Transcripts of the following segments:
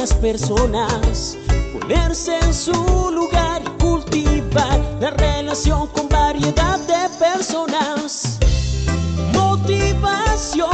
las personas, ponerse en su lugar y cultivar la relación con variedad de personas. Motivación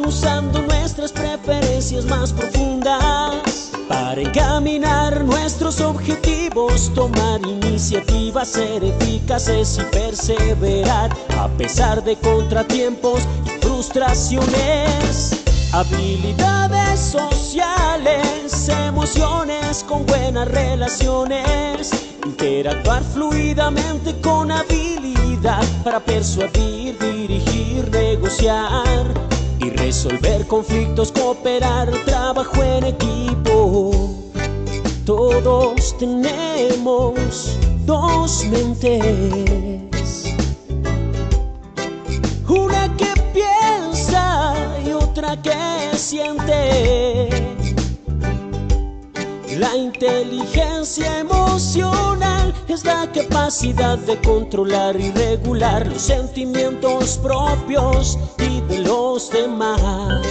usando nuestras preferencias más profundas para encaminar nuestros objetivos, tomar iniciativas, ser eficaces y perseverar a pesar de contratiempos y frustraciones. Habilidades sociales, emociones con buenas relaciones, interactuar fluidamente con habilidad para persuadir, dirigir, negociar y resolver conflictos, cooperar, trabajo en equipo. Todos tenemos dos mentes, una que piensa y otra que siente. La inteligencia emocional es la capacidad de controlar y regular los sentimientos propios y de los demás.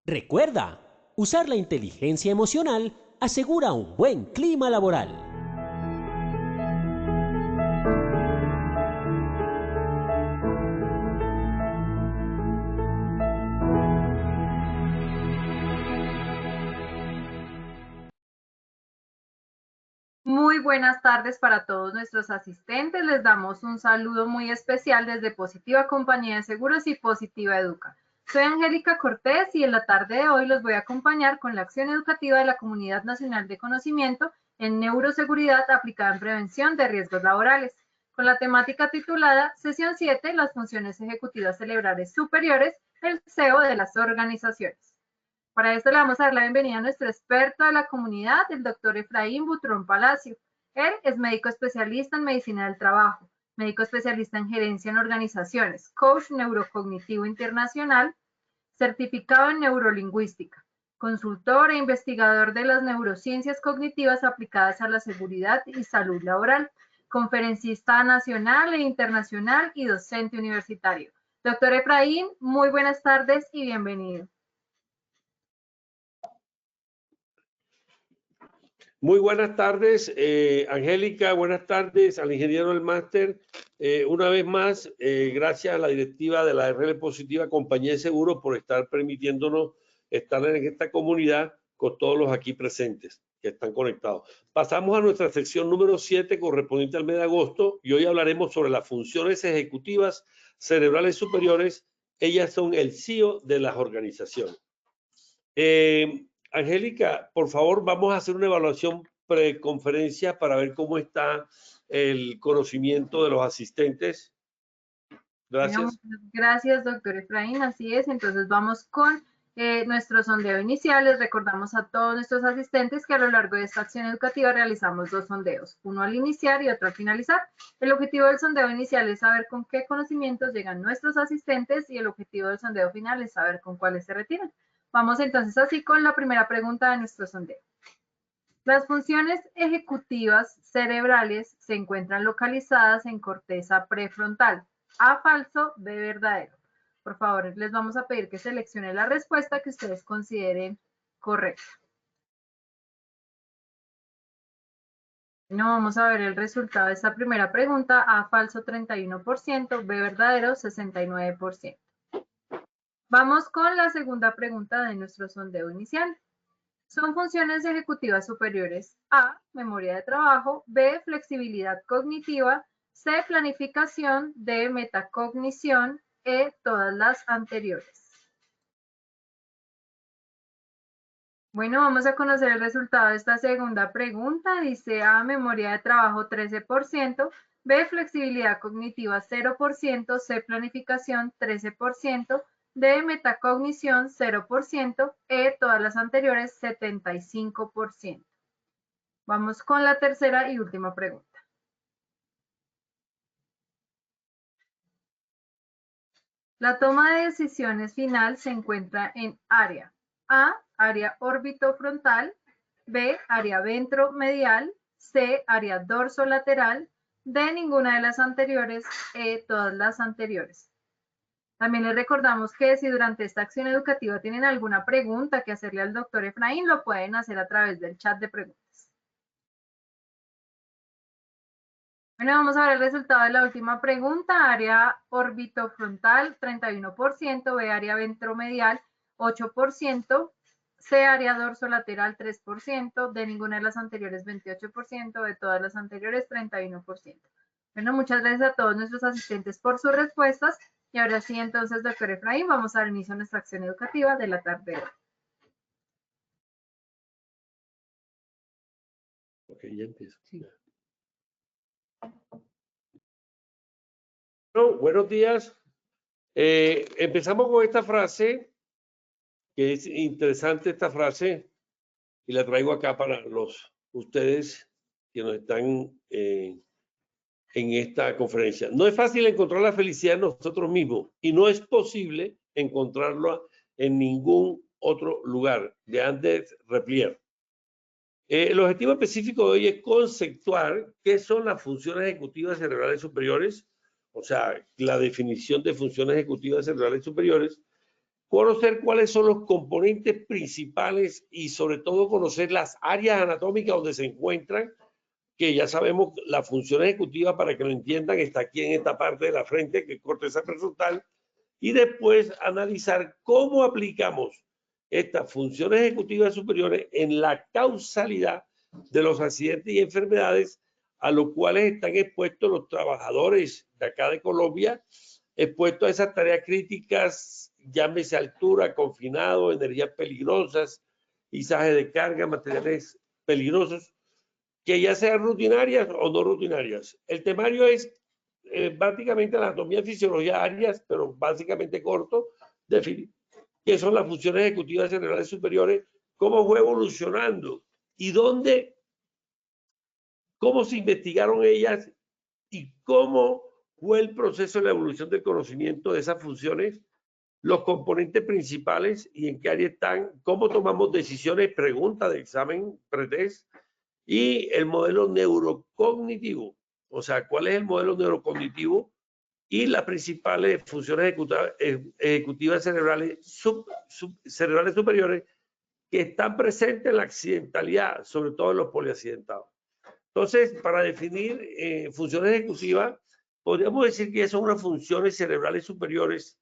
Recuerda, usar la inteligencia emocional asegura un buen clima laboral. Muy buenas tardes para todos nuestros asistentes. Les damos un saludo muy especial desde Positiva Compañía de Seguros y Positiva Educa. Soy Angélica Cortés y en la tarde de hoy los voy a acompañar con la acción educativa de la Comunidad Nacional de Conocimiento en Neuroseguridad aplicada en prevención de riesgos laborales, con la temática titulada Sesión 7, las funciones ejecutivas cerebrales superiores, el CEO de las organizaciones. Para esto le vamos a dar la bienvenida a nuestro experto de la comunidad, el doctor Efraín Butrón Palacio. Él es médico especialista en medicina del trabajo, médico especialista en gerencia en organizaciones, coach neurocognitivo internacional, certificado en neurolingüística, consultor e investigador de las neurociencias cognitivas aplicadas a la seguridad y salud laboral, conferencista nacional e internacional y docente universitario. Doctor Efraín, muy buenas tardes y bienvenido. Muy buenas tardes, Angélica, buenas tardes al ingeniero del máster. Una vez más, gracias a la directiva de la RL Positiva Compañía de Seguros por estar permitiéndonos estar en esta comunidad con todos los aquí presentes que están conectados. Pasamos a nuestra sección número 7 correspondiente al mes de agosto y hoy hablaremos sobre las funciones ejecutivas cerebrales superiores. Ellas son el CEO de las organizaciones. Angélica, por favor, vamos a hacer una evaluación preconferencia para ver cómo está el conocimiento de los asistentes. Gracias. Bueno, gracias, doctor Efraín. Así es, entonces vamos con nuestro sondeo inicial. Les recordamos a todos nuestros asistentes que a lo largo de esta acción educativa realizamos dos sondeos, uno al iniciar y otro al finalizar. El objetivo del sondeo inicial es saber con qué conocimientos llegan nuestros asistentes y el objetivo del sondeo final es saber con cuáles se retiran. Vamos entonces así con la primera pregunta de nuestro sondeo. Las funciones ejecutivas cerebrales se encuentran localizadas en corteza prefrontal. A falso, B verdadero. Por favor, les vamos a pedir que seleccionen la respuesta que ustedes consideren correcta. No, vamos a ver el resultado de esta primera pregunta. A falso 31%, B verdadero 69%. Vamos con la segunda pregunta de nuestro sondeo inicial. Son funciones ejecutivas superiores: A, memoria de trabajo; B, flexibilidad cognitiva; C, planificación; D, metacognición; E, todas las anteriores. Bueno, vamos a conocer el resultado de esta segunda pregunta. Dice A, memoria de trabajo 13%, B, flexibilidad cognitiva 0%, C, planificación 13%, D, metacognición 0%, E, todas las anteriores 75%. Vamos con la tercera y última pregunta. La toma de decisiones final se encuentra en área A, área orbitofrontal; B, área ventromedial; C, área dorsolateral; D, ninguna de las anteriores; E, todas las anteriores. También les recordamos que si durante esta acción educativa tienen alguna pregunta que hacerle al doctor Efraín, lo pueden hacer a través del chat de preguntas. Bueno, vamos a ver el resultado de la última pregunta. Área orbitofrontal, 31%, B área ventromedial, 8%, C área dorsolateral, 3%, de ninguna de las anteriores, 28%, de todas las anteriores, 31%. Bueno, muchas gracias a todos nuestros asistentes por sus respuestas. Y ahora sí, entonces, doctor Efraín, vamos a dar inicio a nuestra acción educativa de la tarde de hoy. Ok, ya empiezo. Sí. Bueno, buenos días. Empezamos con esta frase, que es interesante esta frase, y la traigo acá para ustedes que nos están en esta conferencia. No es fácil encontrar la felicidad en nosotros mismos y no es posible encontrarla en ningún otro lugar, de Anders Replier. El objetivo específico de hoy es conceptuar qué son las funciones ejecutivas cerebrales superiores, o sea, la definición de funciones ejecutivas cerebrales superiores, conocer cuáles son los componentes principales y sobre todo conocer las áreas anatómicas donde se encuentran, que ya sabemos la función ejecutiva, para que lo entiendan, está aquí en esta parte de la frente, que es corteza prefrontal, y después analizar cómo aplicamos estas funciones ejecutivas superiores en la causalidad de los accidentes y enfermedades a los cuales están expuestos los trabajadores de acá de Colombia, expuestos a esas tareas críticas, llámese altura, confinado, energías peligrosas, izaje de carga, materiales peligrosos, que ya sean rutinarias o no rutinarias. El temario es básicamente anatomía y fisiología, áreas, pero básicamente corto, definir qué son las funciones ejecutivas cerebrales superiores, cómo fue evolucionando y cómo se investigaron ellas y cómo fue el proceso de la evolución del conocimiento de esas funciones, los componentes principales y en qué área están, cómo tomamos decisiones, preguntas de examen pretest, y el modelo neurocognitivo, o sea, cuál es el modelo neurocognitivo y las principales funciones ejecutivas cerebrales, cerebrales superiores que están presentes en la accidentalidad, sobre todo en los poliaccidentados. Entonces, para definir funciones ejecutivas, podríamos decir que son unas funciones cerebrales superiores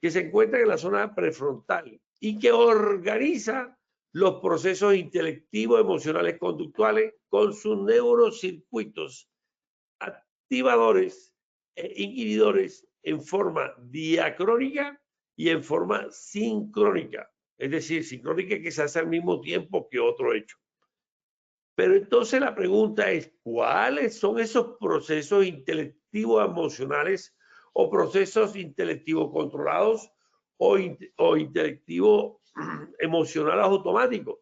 que se encuentran en la zona prefrontal y que organiza los procesos intelectivos, emocionales, conductuales con sus neurocircuitos activadores e inhibidores en forma diacrónica y en forma sincrónica. Es decir, sincrónica que se hace al mismo tiempo que otro hecho. Pero entonces la pregunta es, ¿cuáles son esos procesos intelectivos emocionales o procesos intelectivos controlados o intelectivos emocionales automáticos?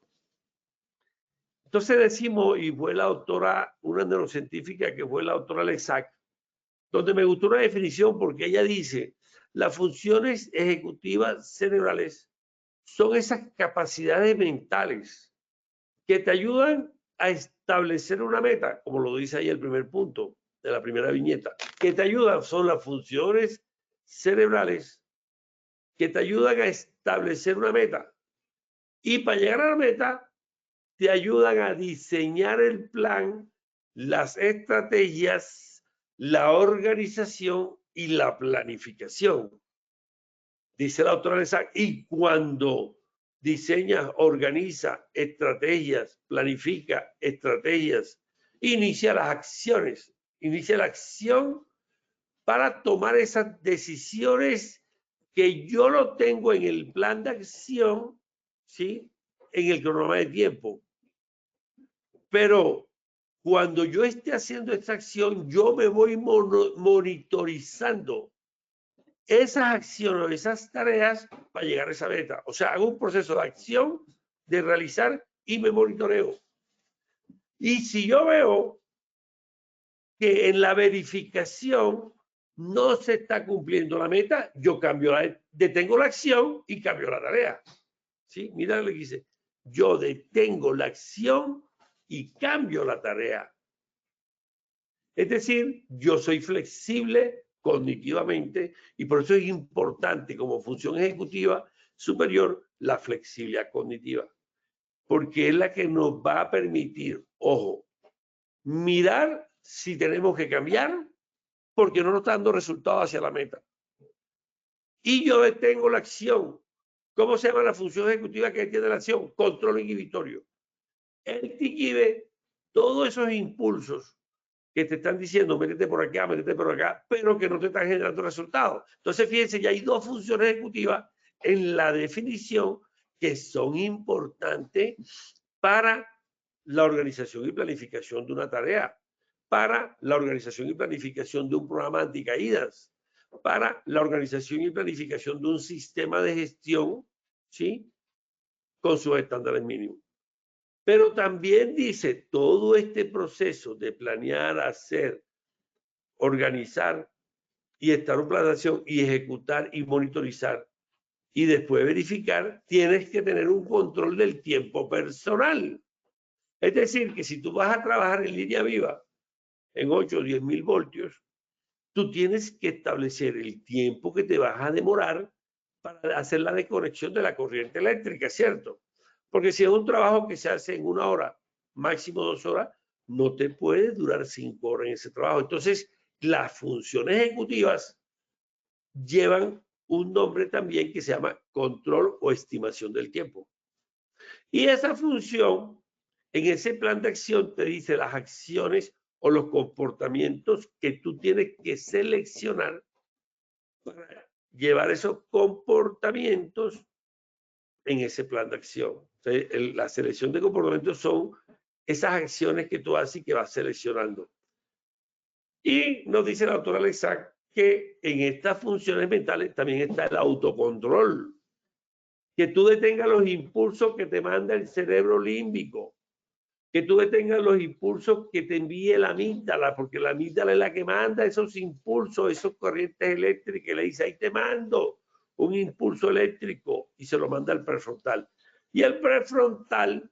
Entonces decimos, y fue la doctora, una neurocientífica que fue la doctora Lexac, donde me gustó una definición porque ella dice, las funciones ejecutivas cerebrales son esas capacidades mentales que te ayudan a establecer una meta, como lo dice ahí el primer punto de la primera viñeta, que te ayudan, son las funciones cerebrales que te ayudan a establecer una meta. Y para llegar a la meta, te ayudan a diseñar el plan, las estrategias, la organización y la planificación. Dice la doctora Lexac, y cuando diseña, organiza estrategias, planifica estrategias, inicia las acciones, inicia la acción para tomar esas decisiones que yo lo tengo en el plan de acción, ¿sí? En el cronograma de tiempo. Pero cuando yo esté haciendo esta acción, yo me voy monitorizando esas acciones, esas tareas para llegar a esa meta. O sea, hago un proceso de acción, de realizar y me monitoreo. Y si yo veo que en la verificación no se está cumpliendo la meta, yo detengo la acción y cambio la tarea. ¿Sí? Mira lo que dice. Yo detengo la acción y cambio la tarea. Es decir, yo soy flexible cognitivamente, y por eso es importante como función ejecutiva superior la flexibilidad cognitiva, porque es la que nos va a permitir, ojo, mirar si tenemos que cambiar porque no nos está dando resultados hacia la meta. Y yo detengo la acción. ¿Cómo se llama la función ejecutiva que tiene la acción? Control inhibitorio. El te inhibe todos esos impulsos que te están diciendo, métete por acá, pero que no te están generando resultados. Entonces, fíjense, ya hay dos funciones ejecutivas en la definición que son importantes para la organización y planificación de una tarea, para la organización y planificación de un programa anticaídas, para la organización y planificación de un sistema de gestión, ¿sí?, con sus estándares mínimos. Pero también dice, todo este proceso de planear, hacer, organizar y estar en planación y ejecutar y monitorizar y después verificar, tienes que tener un control del tiempo personal. Es decir, que si tú vas a trabajar en línea viva en 8 o 10 mil voltios, tú tienes que establecer el tiempo que te vas a demorar para hacer la desconexión de la corriente eléctrica, ¿cierto? Porque si es un trabajo que se hace en 1 hora, máximo 2 horas, no te puede durar 5 horas en ese trabajo. Entonces, las funciones ejecutivas llevan un nombre también que se llama control o estimación del tiempo. Y esa función, en ese plan de acción, te dice las acciones o los comportamientos que tú tienes que seleccionar para llevar esos comportamientos en ese plan de acción. Entonces, la selección de comportamientos son esas acciones que tú haces y que vas seleccionando. Y nos dice la doctora Alexa que en estas funciones mentales también está el autocontrol, que tú detengas los impulsos que te manda el cerebro límbico, que tú detengas los impulsos que te envíe la amígdala, porque la amígdala es la que manda esos impulsos, esos corrientes eléctricas, y le dice, ahí te mando un impulso eléctrico, y se lo manda al prefrontal. Y el prefrontal,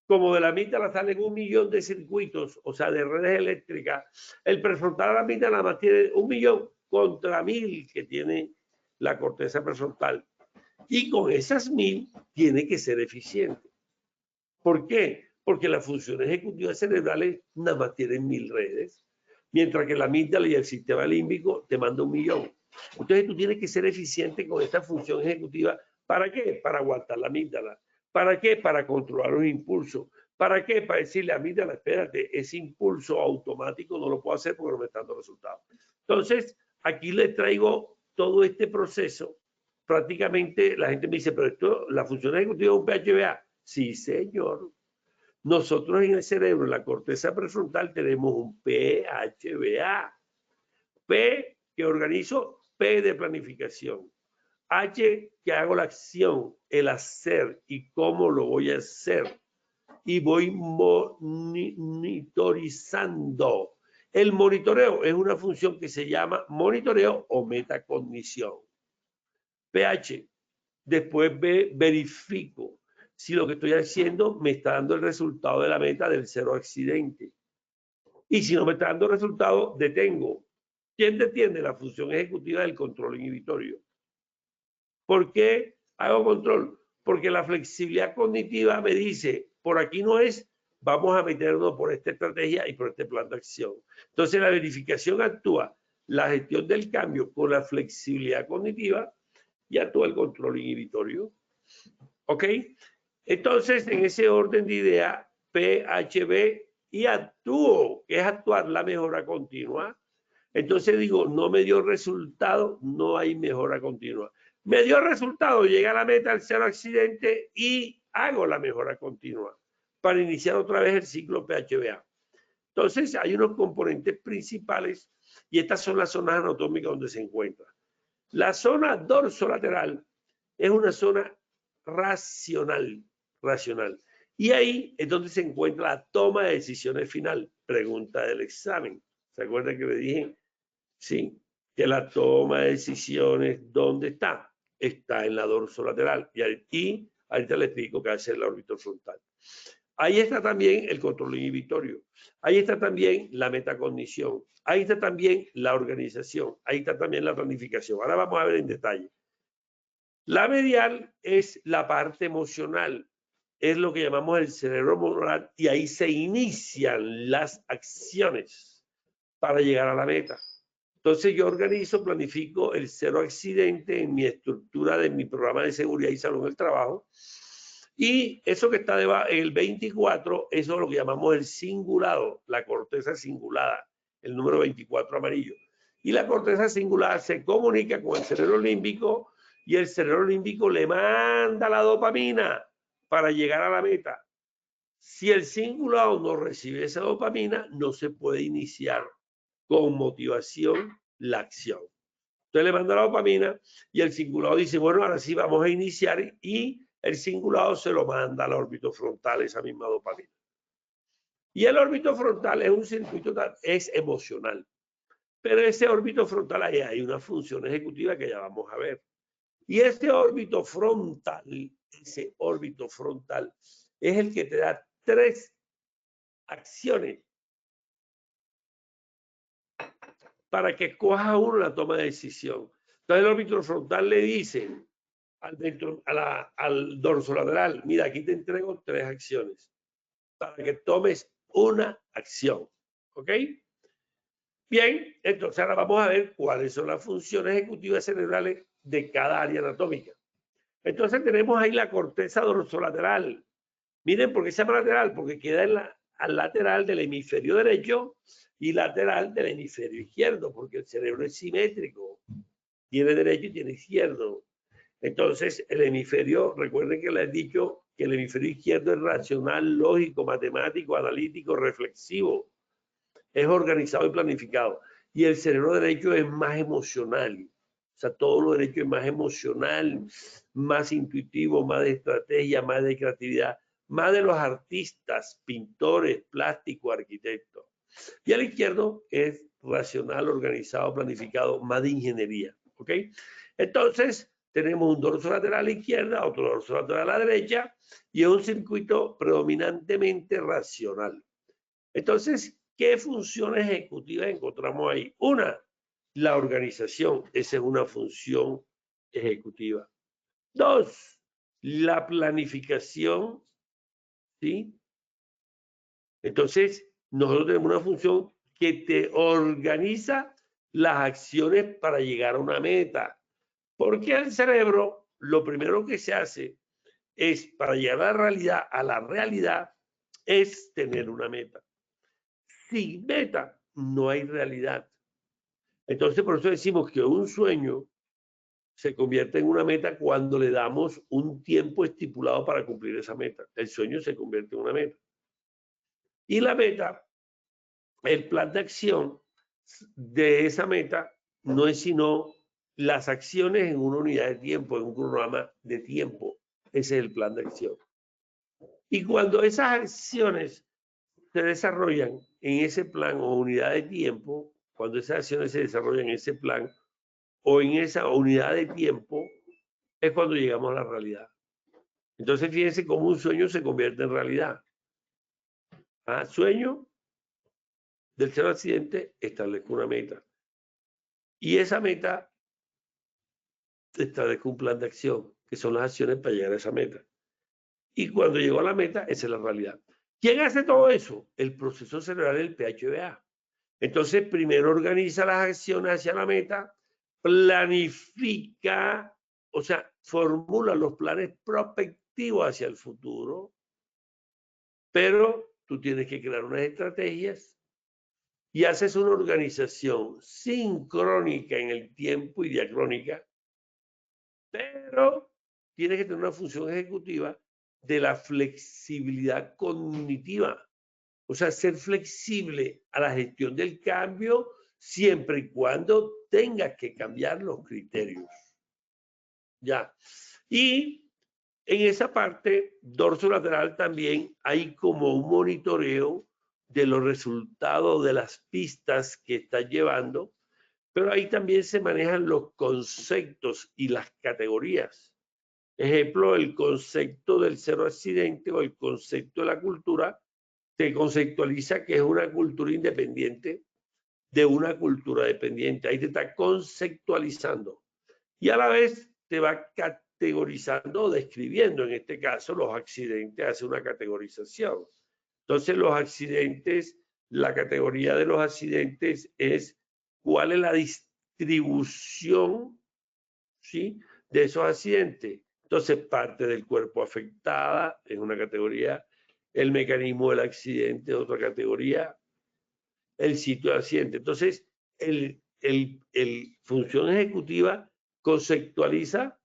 como de la amígdala salen 1 millón de circuitos, o sea, de redes eléctricas, el prefrontal de la amígdala nada más tiene 1 millón contra 1000 que tiene la corteza prefrontal. Y con esas 1000 tiene que ser eficiente. ¿Por qué? Porque las funciones ejecutivas cerebrales nada más tienen 1000 redes, mientras que la amígdala y el sistema límbico te manda 1 millón. Entonces tú tienes que ser eficiente con esta función ejecutiva. ¿Para qué? Para aguantar la amígdala. ¿Para qué? Para controlar los impulsos. ¿Para qué? Para decirle a la amígdala, espérate, ese impulso automático no lo puedo hacer porque no me está dando resultados. Entonces, aquí les traigo todo este proceso. Prácticamente la gente me dice, pero esto, la función ejecutiva es un PHBA. Sí, señor. Nosotros en el cerebro, en la corteza prefrontal, tenemos un PHBA. P que organizo, P de planificación. H que hago la acción, el hacer y cómo lo voy a hacer. Y voy monitorizando. El monitoreo es una función que se llama monitoreo o metacognición. PH. Después verifico si lo que estoy haciendo me está dando el resultado de la meta del 0 accidente. Y si no me está dando resultado, detengo. ¿Quién detiene? La función ejecutiva del control inhibitorio. ¿Por qué hago control? Porque la flexibilidad cognitiva me dice, por aquí no es, vamos a meternos por esta estrategia y por este plan de acción. Entonces la verificación actúa, la gestión del cambio con la flexibilidad cognitiva y actúa el control inhibitorio. ¿Ok? Entonces, en ese orden de idea, PHB y actúo, que es actuar la mejora continua. Entonces digo, no me dio resultado, no hay mejora continua. Me dio resultado, llegué a la meta del 0 accidente y hago la mejora continua para iniciar otra vez el ciclo PHBA. Entonces, hay unos componentes principales y estas son las zonas anatómicas donde se encuentra. La zona dorsolateral es una zona racional. Y ahí es donde se encuentra la toma de decisiones final. Pregunta del examen. ¿Se acuerdan que le dije? Sí, que la toma de decisiones, ¿dónde está? Está en la dorsolateral. Y ahorita le explico qué hace la orbitofrontal. Ahí está también el control inhibitorio. Ahí está también la metacognición. Ahí está también la organización. Ahí está también la planificación. Ahora vamos a ver en detalle. La medial es la parte emocional. Es lo que llamamos el cerebro moral y ahí se inician las acciones para llegar a la meta. Entonces yo organizo, planifico el cero accidente en mi estructura de mi programa de seguridad y salud en el trabajo. Y eso que está debajo, el 24, eso es lo que llamamos el cingulado, la corteza cingulada, el número 24 amarillo. Y la corteza cingulada se comunica con el cerebro límbico y el cerebro límbico le manda la dopamina para llegar a la meta. Si el cingulado no recibe esa dopamina, no se puede iniciar con motivación la acción. Entonces le manda la dopamina y el cingulado dice, bueno, ahora sí vamos a iniciar y el cingulado se lo manda al órbito frontal, esa misma dopamina. Y el órbito frontal es un circuito, es emocional. Pero ese órbito frontal hay una función ejecutiva que ya vamos a ver. Y ese órbito frontal es el que te da 3 acciones para que coja uno la toma de decisión. Entonces el órbito frontal le dice al dorsolateral, mira, aquí te entrego 3 acciones para que tomes una acción. ¿Ok? Bien, entonces ahora vamos a ver cuáles son las funciones ejecutivas cerebrales de cada área anatómica. Entonces tenemos ahí la corteza dorsolateral. Miren, ¿por qué se llama lateral? Porque queda al lateral del hemisferio derecho y lateral del hemisferio izquierdo, porque el cerebro es simétrico. Tiene derecho y tiene izquierdo. Entonces, el hemisferio, recuerden que les he dicho que el hemisferio izquierdo es racional, lógico, matemático, analítico, reflexivo. Es organizado y planificado. Y el cerebro derecho es más emocional. O sea, todo lo derecho es más emocional, más intuitivo, más de estrategia, más de creatividad, más de los artistas, pintores, plásticos, arquitectos. Y el izquierdo es racional, organizado, planificado, más de ingeniería. ¿Ok? Entonces, tenemos un dorso lateral a la izquierda, otro dorso lateral a la derecha, y es un circuito predominantemente racional. Entonces, ¿qué funciones ejecutivas encontramos ahí? Una, la organización. Esa es una función ejecutiva. 2, la planificación. ¿Sí? Entonces, nosotros tenemos una función que te organiza las acciones para llegar a una meta. Porque el cerebro, lo primero que se hace es, para llegar a la realidad, es tener una meta. Sin meta, no hay realidad. Entonces, por eso decimos que un sueño se convierte en una meta cuando le damos un tiempo estipulado para cumplir esa meta. El sueño se convierte en una meta. Y la meta, el plan de acción de esa meta, no es sino las acciones en una unidad de tiempo, en un cronograma de tiempo. Ese es el plan de acción. Y cuando esas acciones se desarrollan en ese plan o unidad de tiempo, cuando esas acciones se desarrollan en ese plan o en esa unidad de tiempo, es cuando llegamos a la realidad. Entonces, fíjense cómo un sueño se convierte en realidad. Sueño del cero accidente, establezco una meta. Y esa meta establezco un plan de acción, que son las acciones para llegar a esa meta. Y cuando llego a la meta, esa es la realidad. ¿Quién hace todo eso? El proceso cerebral del PHBA. Entonces, primero organiza las acciones hacia la meta, planifica, o sea, formula los planes prospectivos hacia el futuro, pero tú tienes que crear unas estrategias y haces una organización sincrónica en el tiempo y diacrónica, pero tienes que tener una función ejecutiva de la flexibilidad cognitiva. O sea, ser flexible a la gestión del cambio siempre y cuando tengas que cambiar los criterios. Ya. Y en esa parte dorsolateral también hay como un monitoreo de los resultados de las pistas que estás llevando, pero ahí también se manejan los conceptos y las categorías. Ejemplo, el concepto del cero accidente o el concepto de la cultura te conceptualiza que es una cultura independiente de una cultura dependiente. Ahí te está conceptualizando. Y a la vez te va categorizando o describiendo, en este caso, los accidentes, hace una categorización. Entonces, los accidentes, la categoría de los accidentes es cuál es la distribución, ¿sí?, de esos accidentes. Entonces, parte del cuerpo afectada es una categoría, el mecanismo del accidente es otra categoría, el sitio del accidente. Entonces, el función ejecutiva conceptualiza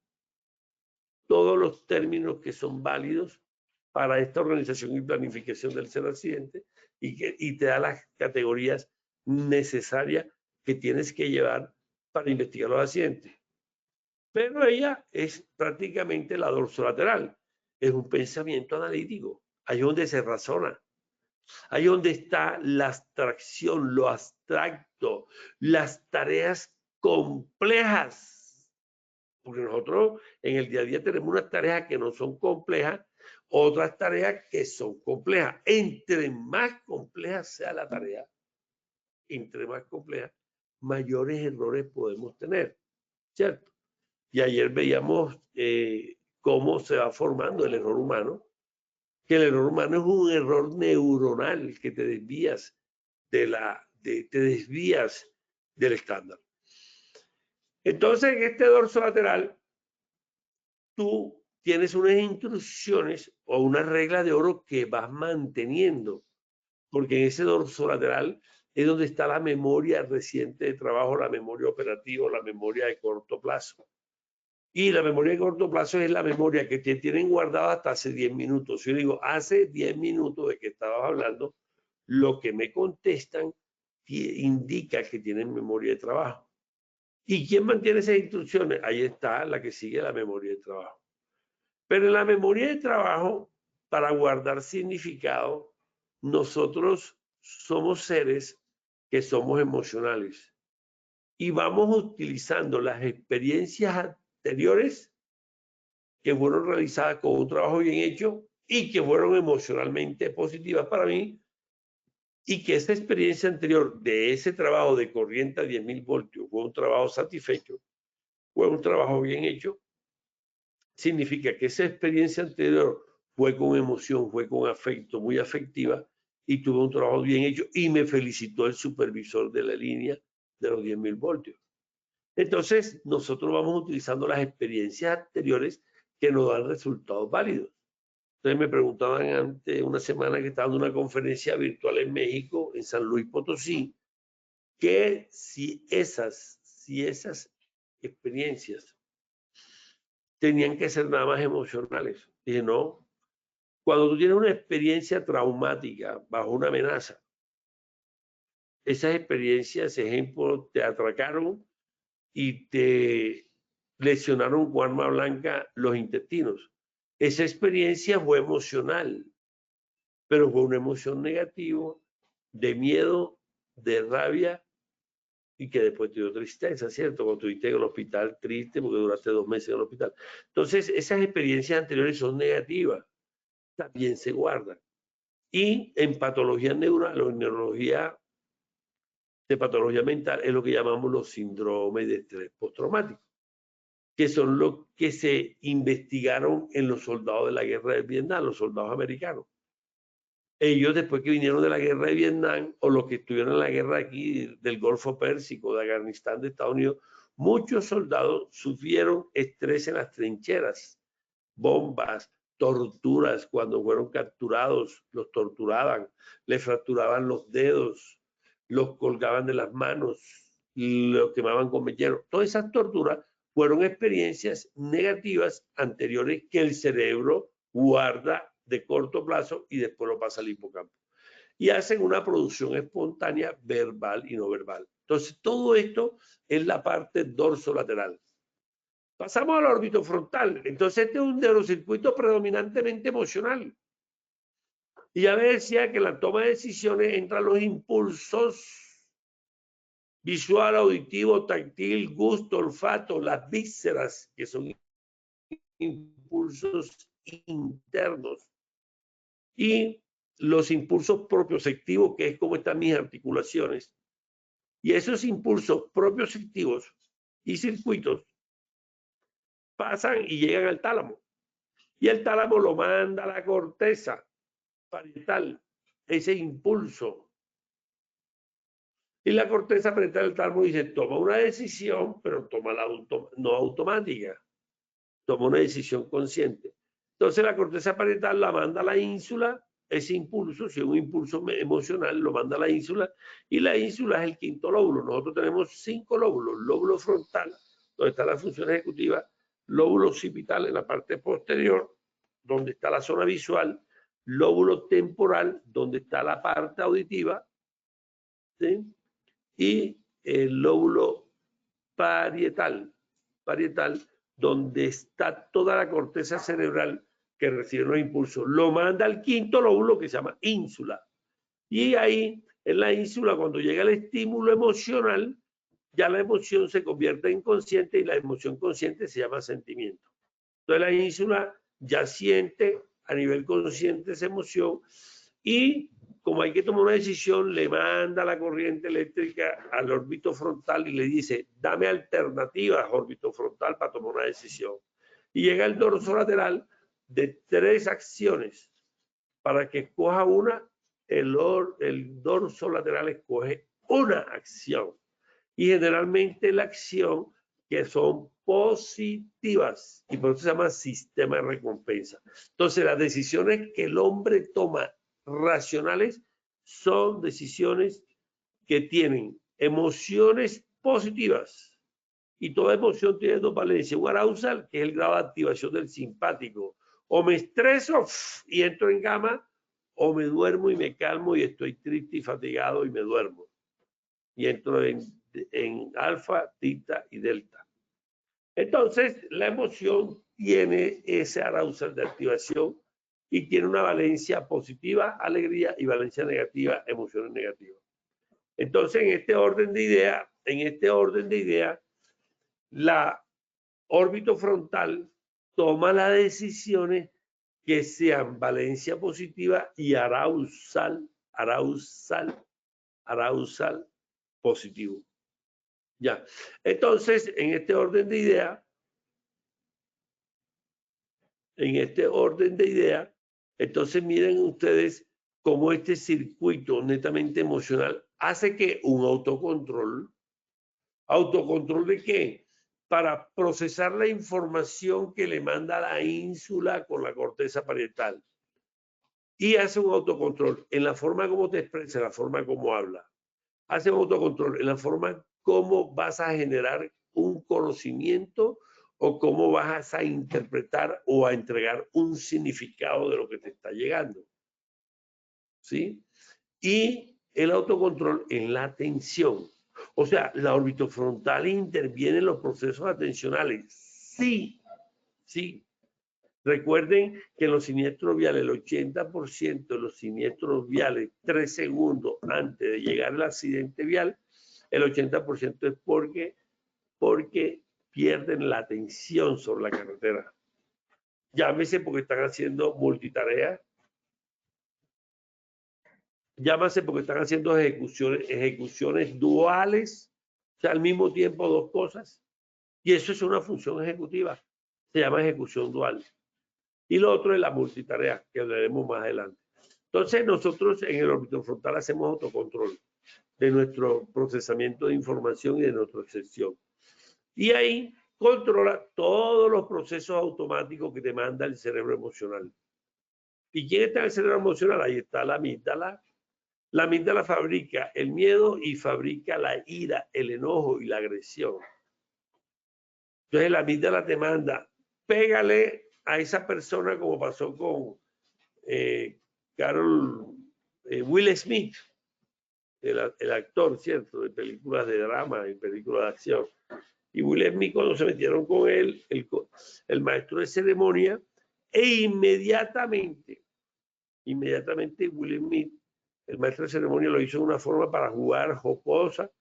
todos los términos que son válidos para esta organización y planificación del cero accidente y te da las categorías necesarias que tienes que llevar para investigar los accidentes. Pero ella es prácticamente la dorsolateral. Es un pensamiento analítico. Ahí es donde se razona. Ahí es donde está la abstracción, lo abstracto, las tareas complejas. Porque nosotros en el día a día tenemos unas tareas que no son complejas, otras tareas que son complejas. Entre más compleja sea la tarea, entre más compleja, mayores errores podemos tener, ¿cierto? Y ayer veíamos cómo se va formando el error humano, que el error humano es un error neuronal que te desvías te desvías del estándar. Entonces, en este dorso lateral, tú tienes unas instrucciones o una regla de oro que vas manteniendo, porque en ese dorso lateral es donde está la memoria reciente de trabajo, la memoria operativa, la memoria de corto plazo. Y la memoria de corto plazo es la memoria que te tienen guardada hasta hace 10 minutos. Yo digo, hace 10 minutos de que estabas hablando, lo que me contestan indica que tienen memoria de trabajo. ¿Y quién mantiene esas instrucciones? Ahí está la que sigue la memoria de trabajo. Pero en la memoria de trabajo, para guardar significado, nosotros somos seres que somos emocionales y vamos utilizando las experiencias anteriores que fueron realizadas con un trabajo bien hecho y que fueron emocionalmente positivas para mí, y que esa experiencia anterior de ese trabajo de corriente a 10.000 voltios fue un trabajo satisfecho, fue un trabajo bien hecho, significa que esa experiencia anterior fue con emoción, fue con afecto, muy afectiva, y tuve un trabajo bien hecho y me felicitó el supervisor de la línea de los 10.000 voltios. Entonces, nosotros vamos utilizando las experiencias anteriores que nos dan resultados válidos. Entonces me preguntaban antes, una semana que estaba dando una conferencia virtual en México, en San Luis Potosí, que si esas experiencias tenían que ser nada más emocionales. Dije, no. Cuando tú tienes una experiencia traumática bajo una amenaza, esas experiencias, ejemplo, te atracaron y te lesionaron con arma blanca los intestinos. Esa experiencia fue emocional, pero fue una emoción negativa, de miedo, de rabia, y que después te dio tristeza, ¿cierto? Cuando estuviste en el hospital triste porque duraste 2 meses en el hospital. Entonces, esas experiencias anteriores son negativas, también se guardan. Y en patología neural o en neurología de patología mental es lo que llamamos los síndromes de estrés postraumático, que son los que se investigaron en los soldados de la guerra de Vietnam, los soldados americanos. Ellos, después que vinieron de la guerra de Vietnam, o los que estuvieron en la guerra aquí del Golfo Pérsico, de Afganistán, de Estados Unidos, muchos soldados sufrieron estrés en las trincheras, bombas, torturas. Cuando fueron capturados, los torturaban, les fracturaban los dedos, los colgaban de las manos, los quemaban con mechero. Todas esas torturas fueron experiencias negativas anteriores que el cerebro guarda de corto plazo y después lo pasa al hipocampo. Y hacen una producción espontánea verbal y no verbal. Entonces, todo esto es la parte dorsolateral. Pasamos al órbito frontal. Entonces, este es un neurocircuito predominantemente emocional. Y ya me decía que en la toma de decisiones entran los impulsos visual, auditivo, táctil, gusto, olfato, las vísceras, que son impulsos internos y los impulsos propioceptivos, que es como están mis articulaciones. Y esos impulsos propioceptivos y circuitos pasan y llegan al tálamo. Y el tálamo lo manda a la corteza parietal, ese impulso. Y la corteza parietal del tálamo dice, toma una decisión, pero toma no automática. Toma una decisión consciente. Entonces la corteza parietal la manda a la ínsula, ese impulso, si es un impulso emocional, lo manda a la ínsula, y la ínsula es el quinto lóbulo. Nosotros tenemos 5 lóbulos: lóbulo frontal, donde está la función ejecutiva; lóbulo occipital, en la parte posterior, donde está la zona visual; lóbulo temporal, donde está la parte auditiva, ¿sí? Y el lóbulo parietal, donde está toda la corteza cerebral que recibe los impulsos. Lo manda al quinto lóbulo, que se llama ínsula. Y ahí, en la ínsula, cuando llega el estímulo emocional, ya la emoción se convierte en consciente, y la emoción consciente se llama sentimiento. Entonces la ínsula ya siente a nivel consciente esa emoción, y como hay que tomar una decisión, le manda la corriente eléctrica al órbito frontal y le dice, dame alternativas, órbito frontal, para tomar una decisión. Y llega el dorso lateral de 3 acciones. Para que escoja una, el dorso lateral escoge una acción. Y generalmente la acción que son positivas, y por eso se llama sistema de recompensa. Entonces las decisiones que el hombre toma racionales son decisiones que tienen emociones positivas, y toda emoción tiene 2 valencias: un arousal, que es el grado de activación del simpático, o me estreso y entro en gamma, o me duermo y me calmo y estoy triste y fatigado y me duermo y entro en alfa, tita y delta. Entonces la emoción tiene ese arousal de activación y tiene una valencia positiva, alegría, y valencia negativa, emociones negativas. Entonces, en este orden de ideas, la órbito frontal toma las decisiones que sean valencia positiva y arousal positivo. Ya. Entonces, en este orden de ideas, entonces miren ustedes cómo este circuito netamente emocional hace que un autocontrol ¿de qué? Para procesar la información que le manda la ínsula con la corteza parietal. Y hace un autocontrol en la forma como te expresa, en la forma como habla. Hace un autocontrol en la forma como vas a generar un conocimiento, o cómo vas a interpretar o a entregar un significado de lo que te está llegando. ¿Sí? Y el autocontrol en la atención. O sea, la orbitofrontal interviene en los procesos atencionales. Sí, sí. Recuerden que los siniestros viales, el 80% de los siniestros viales 3 segundos antes de llegar al accidente vial, el 80% es porque pierden la atención sobre la carretera. Llámese porque están haciendo multitarea. Llámase porque están haciendo ejecuciones duales, o sea, al mismo tiempo 2 cosas. Y eso es una función ejecutiva. Se llama ejecución dual. Y lo otro es la multitarea, que hablaremos más adelante. Entonces, nosotros en el orbitofrontal hacemos autocontrol de nuestro procesamiento de información y de nuestra excepción. Y ahí controla todos los procesos automáticos que demanda el cerebro emocional. ¿Y quién está en el cerebro emocional? Ahí está la amígdala. La amígdala fabrica el miedo y fabrica la ira, el enojo y la agresión. Entonces la amígdala te manda, pégale a esa persona, como pasó con Will Smith, el actor, ¿cierto? De películas de drama y películas de acción. Y Will Smith, cuando se metieron con él, el maestro de ceremonia, e inmediatamente Will Smith, el maestro de ceremonia, lo hizo de una forma para jugar jocosa.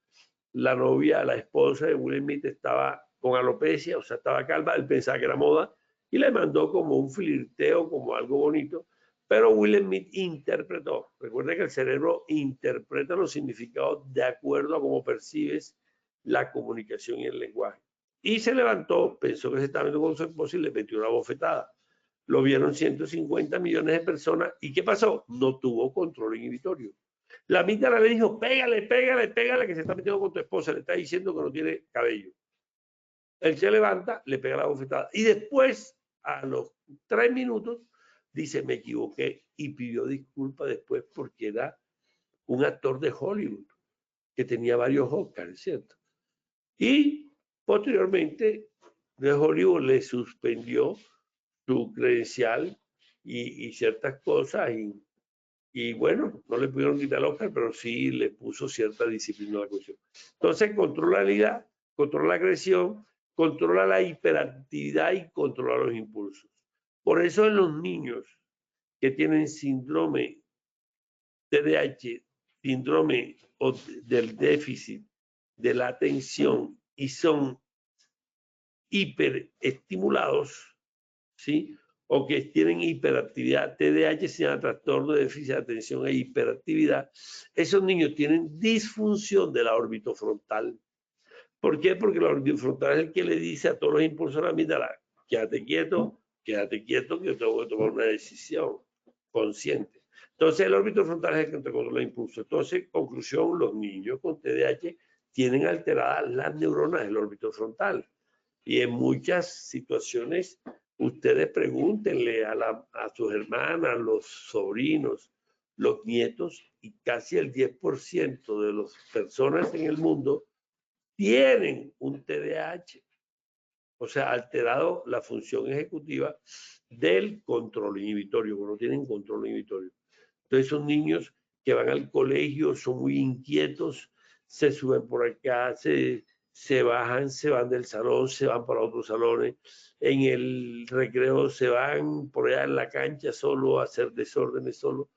La novia, la esposa de Will Smith, estaba con alopecia, o sea, estaba calva. Él pensaba que era moda, y le mandó como un flirteo, como algo bonito, pero Will Smith interpretó. Recuerda que el cerebro interpreta los significados de acuerdo a cómo percibes la comunicación y el lenguaje. Y se levantó, pensó que se estaba viendo con su esposa y le metió una bofetada. Lo vieron 150 millones de personas. ¿Y qué pasó? No tuvo control inhibitorio. La amígdala le dijo, pégale, pégale, pégale, que se está metiendo con tu esposa. Le está diciendo que no tiene cabello. Él se levanta, le pega la bofetada. Y después, a los 3 minutos, dice, me equivoqué. Y pidió disculpas después porque era un actor de Hollywood que tenía varios Oscars, ¿cierto? Y posteriormente, de Hollywood le suspendió su credencial y ciertas cosas y bueno, no le pudieron quitar el Oscar, pero sí le puso cierta disciplina a la cuestión. Entonces controla la ira, controla la agresión, controla la hiperactividad y controla los impulsos. Por eso en los niños que tienen síndrome TDAH, síndrome del déficit de la atención y son hiperestimulados, ¿sí? O que tienen hiperactividad, TDAH se llama trastorno de déficit de atención e hiperactividad, esos niños tienen disfunción de la orbitofrontal. ¿Por qué? Porque la orbitofrontal es el que le dice a todos los impulsos de la amígdala, quédate quieto, que yo tengo que tomar una decisión consciente. Entonces el orbitofrontal es el que controla el impulso. Entonces, conclusión, los niños con TDAH tienen alteradas las neuronas del orbitofrontal. Y en muchas situaciones, ustedes pregúntenle a sus hermanas, los sobrinos, los nietos, y casi el 10% de las personas en el mundo tienen un TDAH. O sea, alterado la función ejecutiva del control inhibitorio, porque no tienen control inhibitorio. Entonces son niños que van al colegio, son muy inquietos, se suben por acá, se bajan, se van del salón, se van para otros salones, en el recreo se van por allá en la cancha solo a hacer desórdenes solo.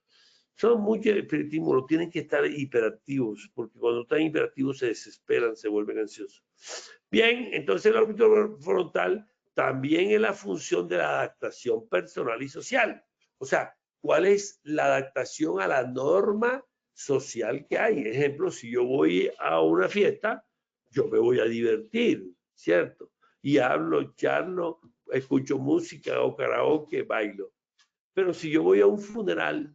Son muchos estímulos, tienen que estar hiperactivos, porque cuando están hiperactivos se desesperan, se vuelven ansiosos. Bien, entonces el órbito frontal también es la función de la adaptación personal y social. O sea, ¿cuál es la adaptación a la norma social que hay? Ejemplo, si yo voy a una fiesta, yo me voy a divertir, ¿cierto? Y hablo, charlo, escucho música, hago karaoke, bailo. Pero si yo voy a un funeral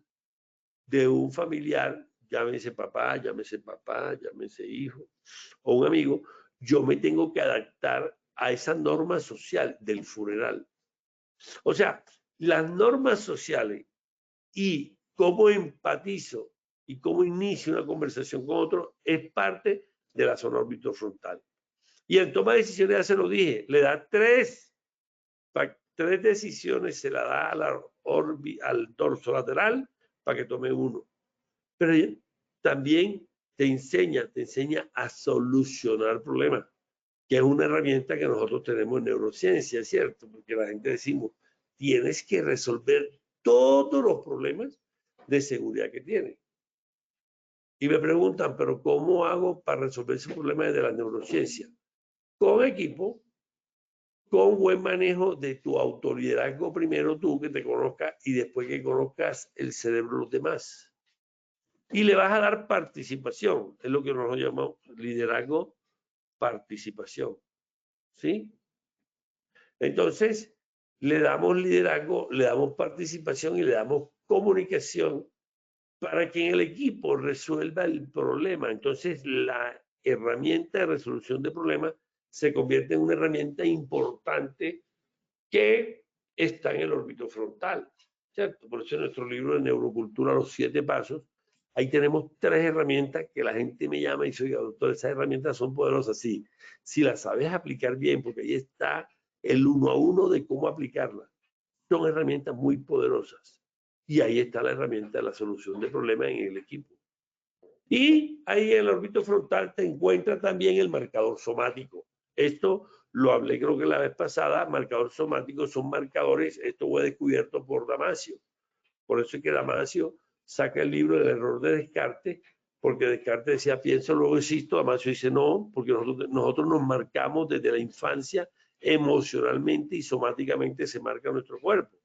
de un familiar, llámese papá, llámese hijo, o un amigo, yo me tengo que adaptar a esa norma social del funeral. O sea, las normas sociales y cómo empatizo y cómo inicio una conversación con otro es parte de la zona orbitofrontal. Y en toma de decisiones, ya se lo dije, le da tres decisiones, se la da al torso lateral para que tome uno. Pero también te enseña a solucionar problemas, que es una herramienta que nosotros tenemos en neurociencia, ¿cierto? Porque la gente decimos, tienes que resolver todos los problemas de seguridad que tienes. Y me preguntan, ¿pero cómo hago para resolver ese problema de la neurociencia? Con equipo, con buen manejo de tu autoliderazgo, primero tú que te conozcas y después que conozcas el cerebro de los demás. Y le vas a dar participación, es lo que nosotros llamamos liderazgo, participación, ¿sí? Entonces, le damos liderazgo, le damos participación y le damos comunicación para que en el equipo resuelva el problema. Entonces, la herramienta de resolución de problemas se convierte en una herramienta importante que está en el órbito frontal, ¿cierto? Por eso en nuestro libro de Neurocultura, Los 7 Pasos, ahí tenemos 3 herramientas que la gente me llama y dice, oiga, doctor, esas herramientas son poderosas. Sí, si las sabes aplicar bien, porque ahí está el 1 a 1 de cómo aplicarlas. Son herramientas muy poderosas. Y ahí está la herramienta de la solución de problemas en el equipo. Y ahí en el órbito frontal te encuentra también el marcador somático. Esto lo hablé creo que la vez pasada. Marcador somático son marcadores, esto fue descubierto por Damasio. Por eso es que Damasio saca el libro del error de Descartes, porque Descartes decía pienso, luego existo. Damasio dice no, porque nosotros nos marcamos desde la infancia emocionalmente y somáticamente se marca nuestro cuerpo.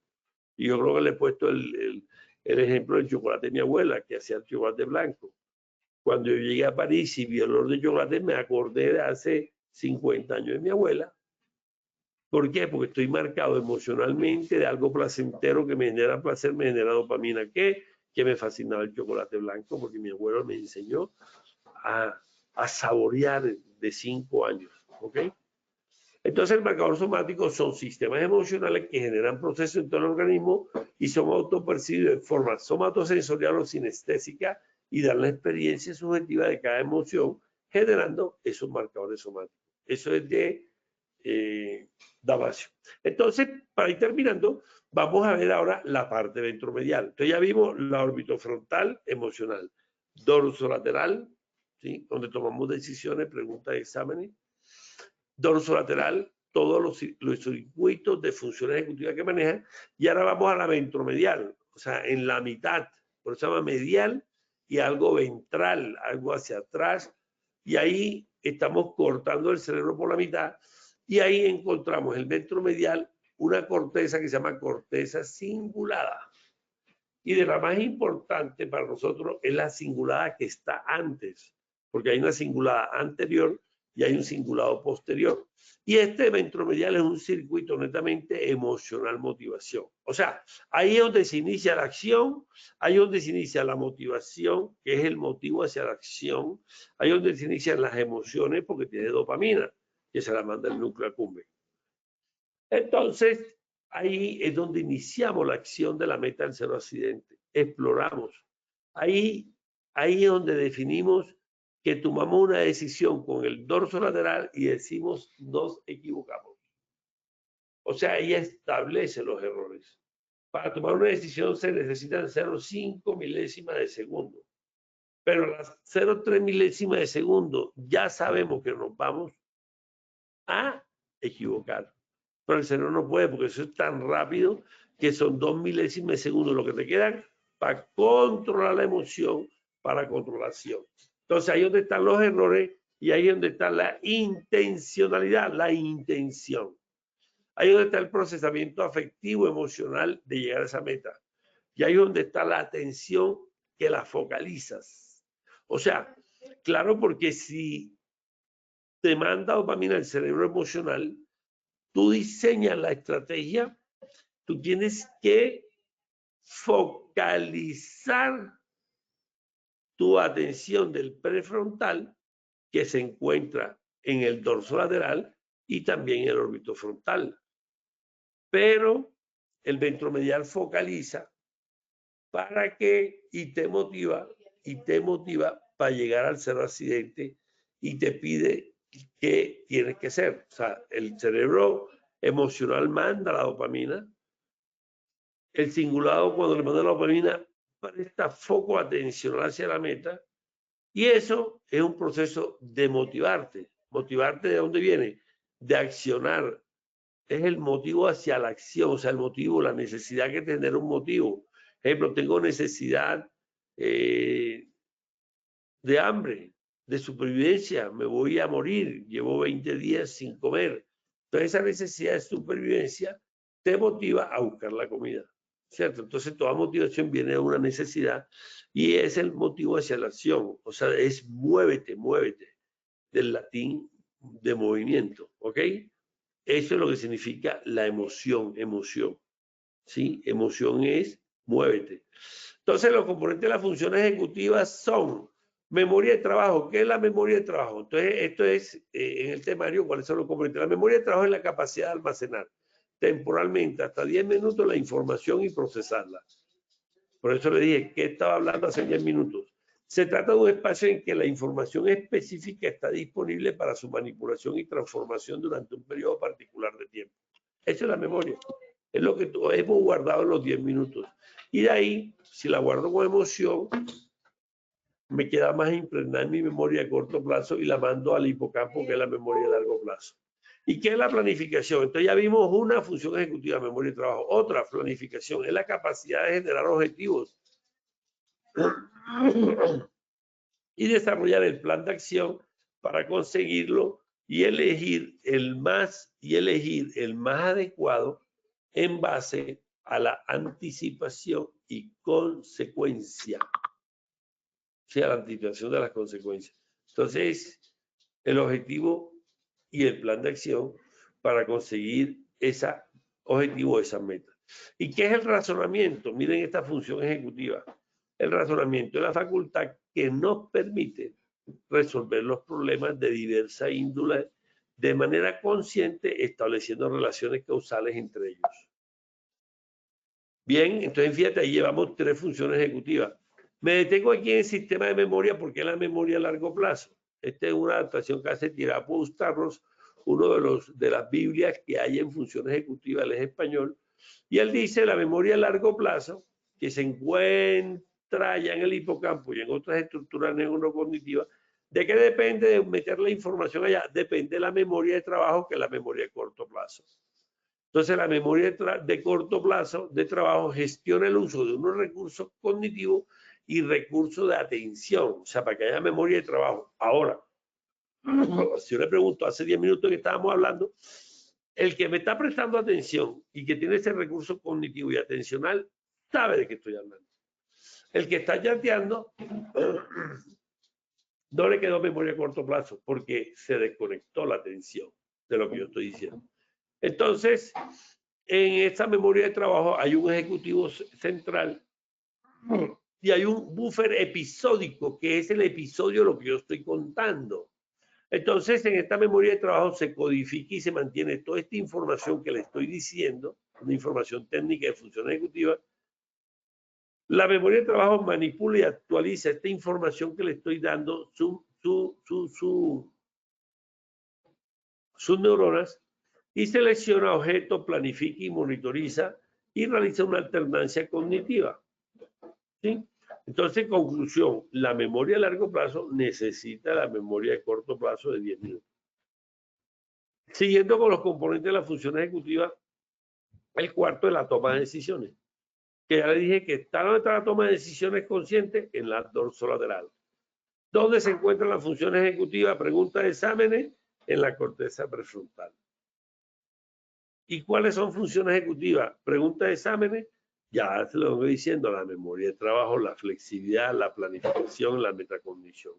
Y yo creo que le he puesto el ejemplo del chocolate de mi abuela, que hacía el chocolate blanco. Cuando yo llegué a París y vi el olor de chocolate, me acordé de hace 50 años de mi abuela. ¿Por qué? Porque estoy marcado emocionalmente de algo placentero que me genera placer, me genera dopamina. ¿Qué? Que me fascinaba el chocolate blanco, porque mi abuelo me enseñó a saborear de 5 años. ¿Ok? Entonces, el marcador somático son sistemas emocionales que generan procesos en todo el organismo y son autopercibidos de forma somatosensorial o sinestésica y dan la experiencia subjetiva de cada emoción, generando esos marcadores somáticos. Eso es de Damasio. Entonces, para ir terminando, vamos a ver ahora la parte ventromedial. Entonces, ya vimos la orbitofrontal emocional, dorsolateral, ¿sí? Donde tomamos decisiones, preguntas, exámenes. Dorsolateral, todos los circuitos de función ejecutiva que maneja, y ahora vamos a la ventromedial, o sea, en la mitad, por eso se llama medial, y algo ventral, algo hacia atrás, y ahí estamos cortando el cerebro por la mitad, y ahí encontramos el ventromedial, una corteza que se llama corteza cingulada, y de la más importante para nosotros es la cingulada que está antes, porque hay una cingulada anterior y hay un cingulado posterior. Y este ventromedial es un circuito netamente emocional motivación. O sea, ahí es donde se inicia la acción, ahí es donde se inicia la motivación, que es el motivo hacia la acción, ahí es donde se inician las emociones porque tiene dopamina, que se la manda el núcleo accumbens. Entonces, ahí es donde iniciamos la acción de la meta del cero accidente. Exploramos. Ahí es donde definimos que tomamos una decisión con el dorso lateral y decimos nos equivocamos. O sea, ahí establece los errores. Para tomar una decisión se necesitan 0,5 milésimas de segundo. Pero a las 0,3 milésimas de segundo ya sabemos que nos vamos a equivocar. Pero el cerebro no puede porque eso es tan rápido que son 2 milésimas de segundo lo que te quedan para controlar la emoción, para controlación. Entonces ahí es donde están los errores y ahí es donde está la intencionalidad, la intención. Ahí es donde está el procesamiento afectivo, emocional de llegar a esa meta. Y ahí es donde está la atención que la focalizas. O sea, claro, porque si te manda dopamina el cerebro emocional, tú diseñas la estrategia, tú tienes que focalizar tu atención del prefrontal, que se encuentra en el dorso lateral y también en el orbitofrontal. Pero el ventromedial focaliza para que y te motiva para llegar al cero accidente y te pide qué tienes que hacer. O sea, el cerebro emocional manda la dopamina. El cingulado, cuando le manda la dopamina, presta foco atencional hacia la meta. Y eso es un proceso de motivarte. ¿Motivarte de dónde viene? De accionar. Es el motivo hacia la acción, o sea, el motivo, la necesidad que tener un motivo. Por ejemplo, tengo necesidad de hambre, de supervivencia, me voy a morir, llevo 20 días sin comer. Entonces, esa necesidad de supervivencia te motiva a buscar la comida, ¿cierto? Entonces, toda motivación viene de una necesidad y es el motivo hacia la acción, o sea, es muévete, muévete, del latín de movimiento, ¿ok? Eso es lo que significa la emoción, emoción, ¿sí? Emoción es muévete. Entonces, los componentes de la función ejecutiva son memoria de trabajo. ¿Qué es la memoria de trabajo? Entonces, esto es en el temario, ¿cuáles son los componentes? La memoria de trabajo es la capacidad de almacenar temporalmente hasta 10 minutos la información y procesarla. Por eso le dije que estaba hablando hace 10 minutos. Se trata de un espacio en que la información específica está disponible para su manipulación y transformación durante un periodo particular de tiempo. Esa es la memoria. Es lo que hemos guardado en los 10 minutos. Y de ahí, si la guardo con emoción, me queda más impregnada en mi memoria a corto plazo y la mando al hipocampo, que es la memoria a largo plazo. ¿Y qué es la planificación? Entonces ya vimos una función ejecutiva, memoria y trabajo. Otra planificación es la capacidad de generar objetivos y desarrollar el plan de acción para conseguirlo y elegir el más adecuado en base a la anticipación y consecuencia. O sea, la anticipación de las consecuencias. Entonces, el objetivo y el plan de acción para conseguir ese objetivo, esas metas. ¿Y qué es el razonamiento? Miren esta función ejecutiva. El razonamiento es la facultad que nos permite resolver los problemas de diversa índole de manera consciente, estableciendo relaciones causales entre ellos. Bien, entonces fíjate, ahí llevamos 3 funciones ejecutivas. Me detengo aquí en el sistema de memoria porque es la memoria a largo plazo. Esta es una adaptación que hace Tirapo Starros, uno de las Biblias que hay en función ejecutiva, él es español, y él dice la memoria a largo plazo, que se encuentra ya en el hipocampo y en otras estructuras neurocognitivas. ¿De qué depende de meter la información allá? Depende de la memoria de trabajo, que es la memoria de corto plazo. Entonces, la memoria de corto plazo de trabajo gestiona el uso de unos recursos cognitivos y recursos de atención, o sea, para que haya memoria de trabajo. Ahora, si yo le pregunto, hace 10 minutos que estábamos hablando, el que me está prestando atención y que tiene ese recurso cognitivo y atencional, sabe de qué estoy hablando. El que está chateando, no le quedó memoria a corto plazo porque se desconectó la atención de lo que yo estoy diciendo. Entonces, en esta memoria de trabajo hay un ejecutivo central y hay un buffer episódico, que es el episodio de lo que yo estoy contando. Entonces, en esta memoria de trabajo se codifica y se mantiene toda esta información que le estoy diciendo, una información técnica de función ejecutiva. La memoria de trabajo manipula y actualiza esta información que le estoy dando, sus neuronas, y selecciona objetos, planifica y monitoriza y realiza una alternancia cognitiva. ¿Sí? Entonces, en conclusión, la memoria a largo plazo necesita la memoria de corto plazo de 10 minutos. Siguiendo con los componentes de la función ejecutiva, el cuarto es la toma de decisiones. Que ya le dije que está donde está la toma de decisiones consciente, en la dorsolateral. ¿Dónde se encuentran las funciones ejecutivas? Pregunta de exámenes, en la corteza prefrontal. ¿Y cuáles son funciones ejecutivas? Pregunta de exámenes, ya se lo voy diciendo, la memoria de trabajo, la flexibilidad, la planificación, la metacognición.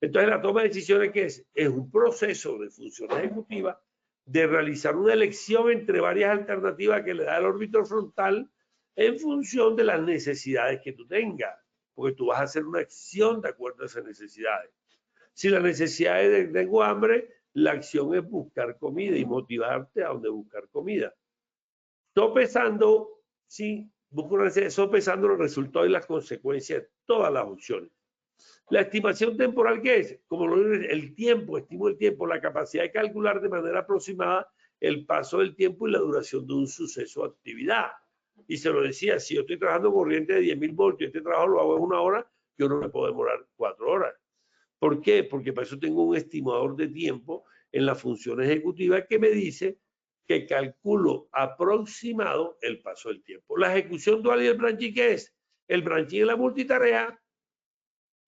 Entonces, la toma de decisiones, ¿qué es? Es un proceso de función ejecutiva de realizar una elección entre varias alternativas que le da el órbito frontal en función de las necesidades que tú tengas, porque tú vas a hacer una acción de acuerdo a esas necesidades. Si la necesidad es de tengo hambre, la acción es buscar comida y motivarte a donde buscar comida. Sopesando, sí, sopesando los resultados y las consecuencias de todas las opciones. La estimación temporal, ¿qué es? Como el tiempo, estimo el tiempo, la capacidad de calcular de manera aproximada el paso del tiempo y la duración de un suceso o actividad. Y se lo decía, si yo estoy trabajando corriente de 10.000 voltios, este trabajo lo hago en 1 hora, yo no me puedo demorar 4 horas. ¿Por qué? Porque para eso tengo un estimador de tiempo en la función ejecutiva que me dice que calculo aproximado el paso del tiempo. La ejecución dual y el branching, ¿qué es? El branching es la multitarea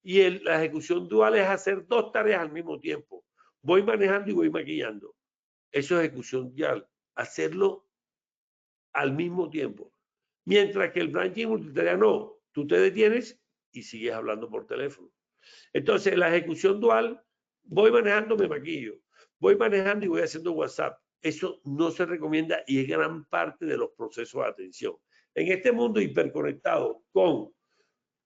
y la ejecución dual es hacer 2 tareas al mismo tiempo. Voy manejando y voy maquillando. Eso es ejecución dual, hacerlo al mismo tiempo. Mientras que el branching multitarea no, tú te detienes y sigues hablando por teléfono. Entonces, la ejecución dual, voy manejando, me maquillo. Voy manejando y voy haciendo WhatsApp. Eso no se recomienda y es gran parte de los procesos de atención. En este mundo hiperconectado con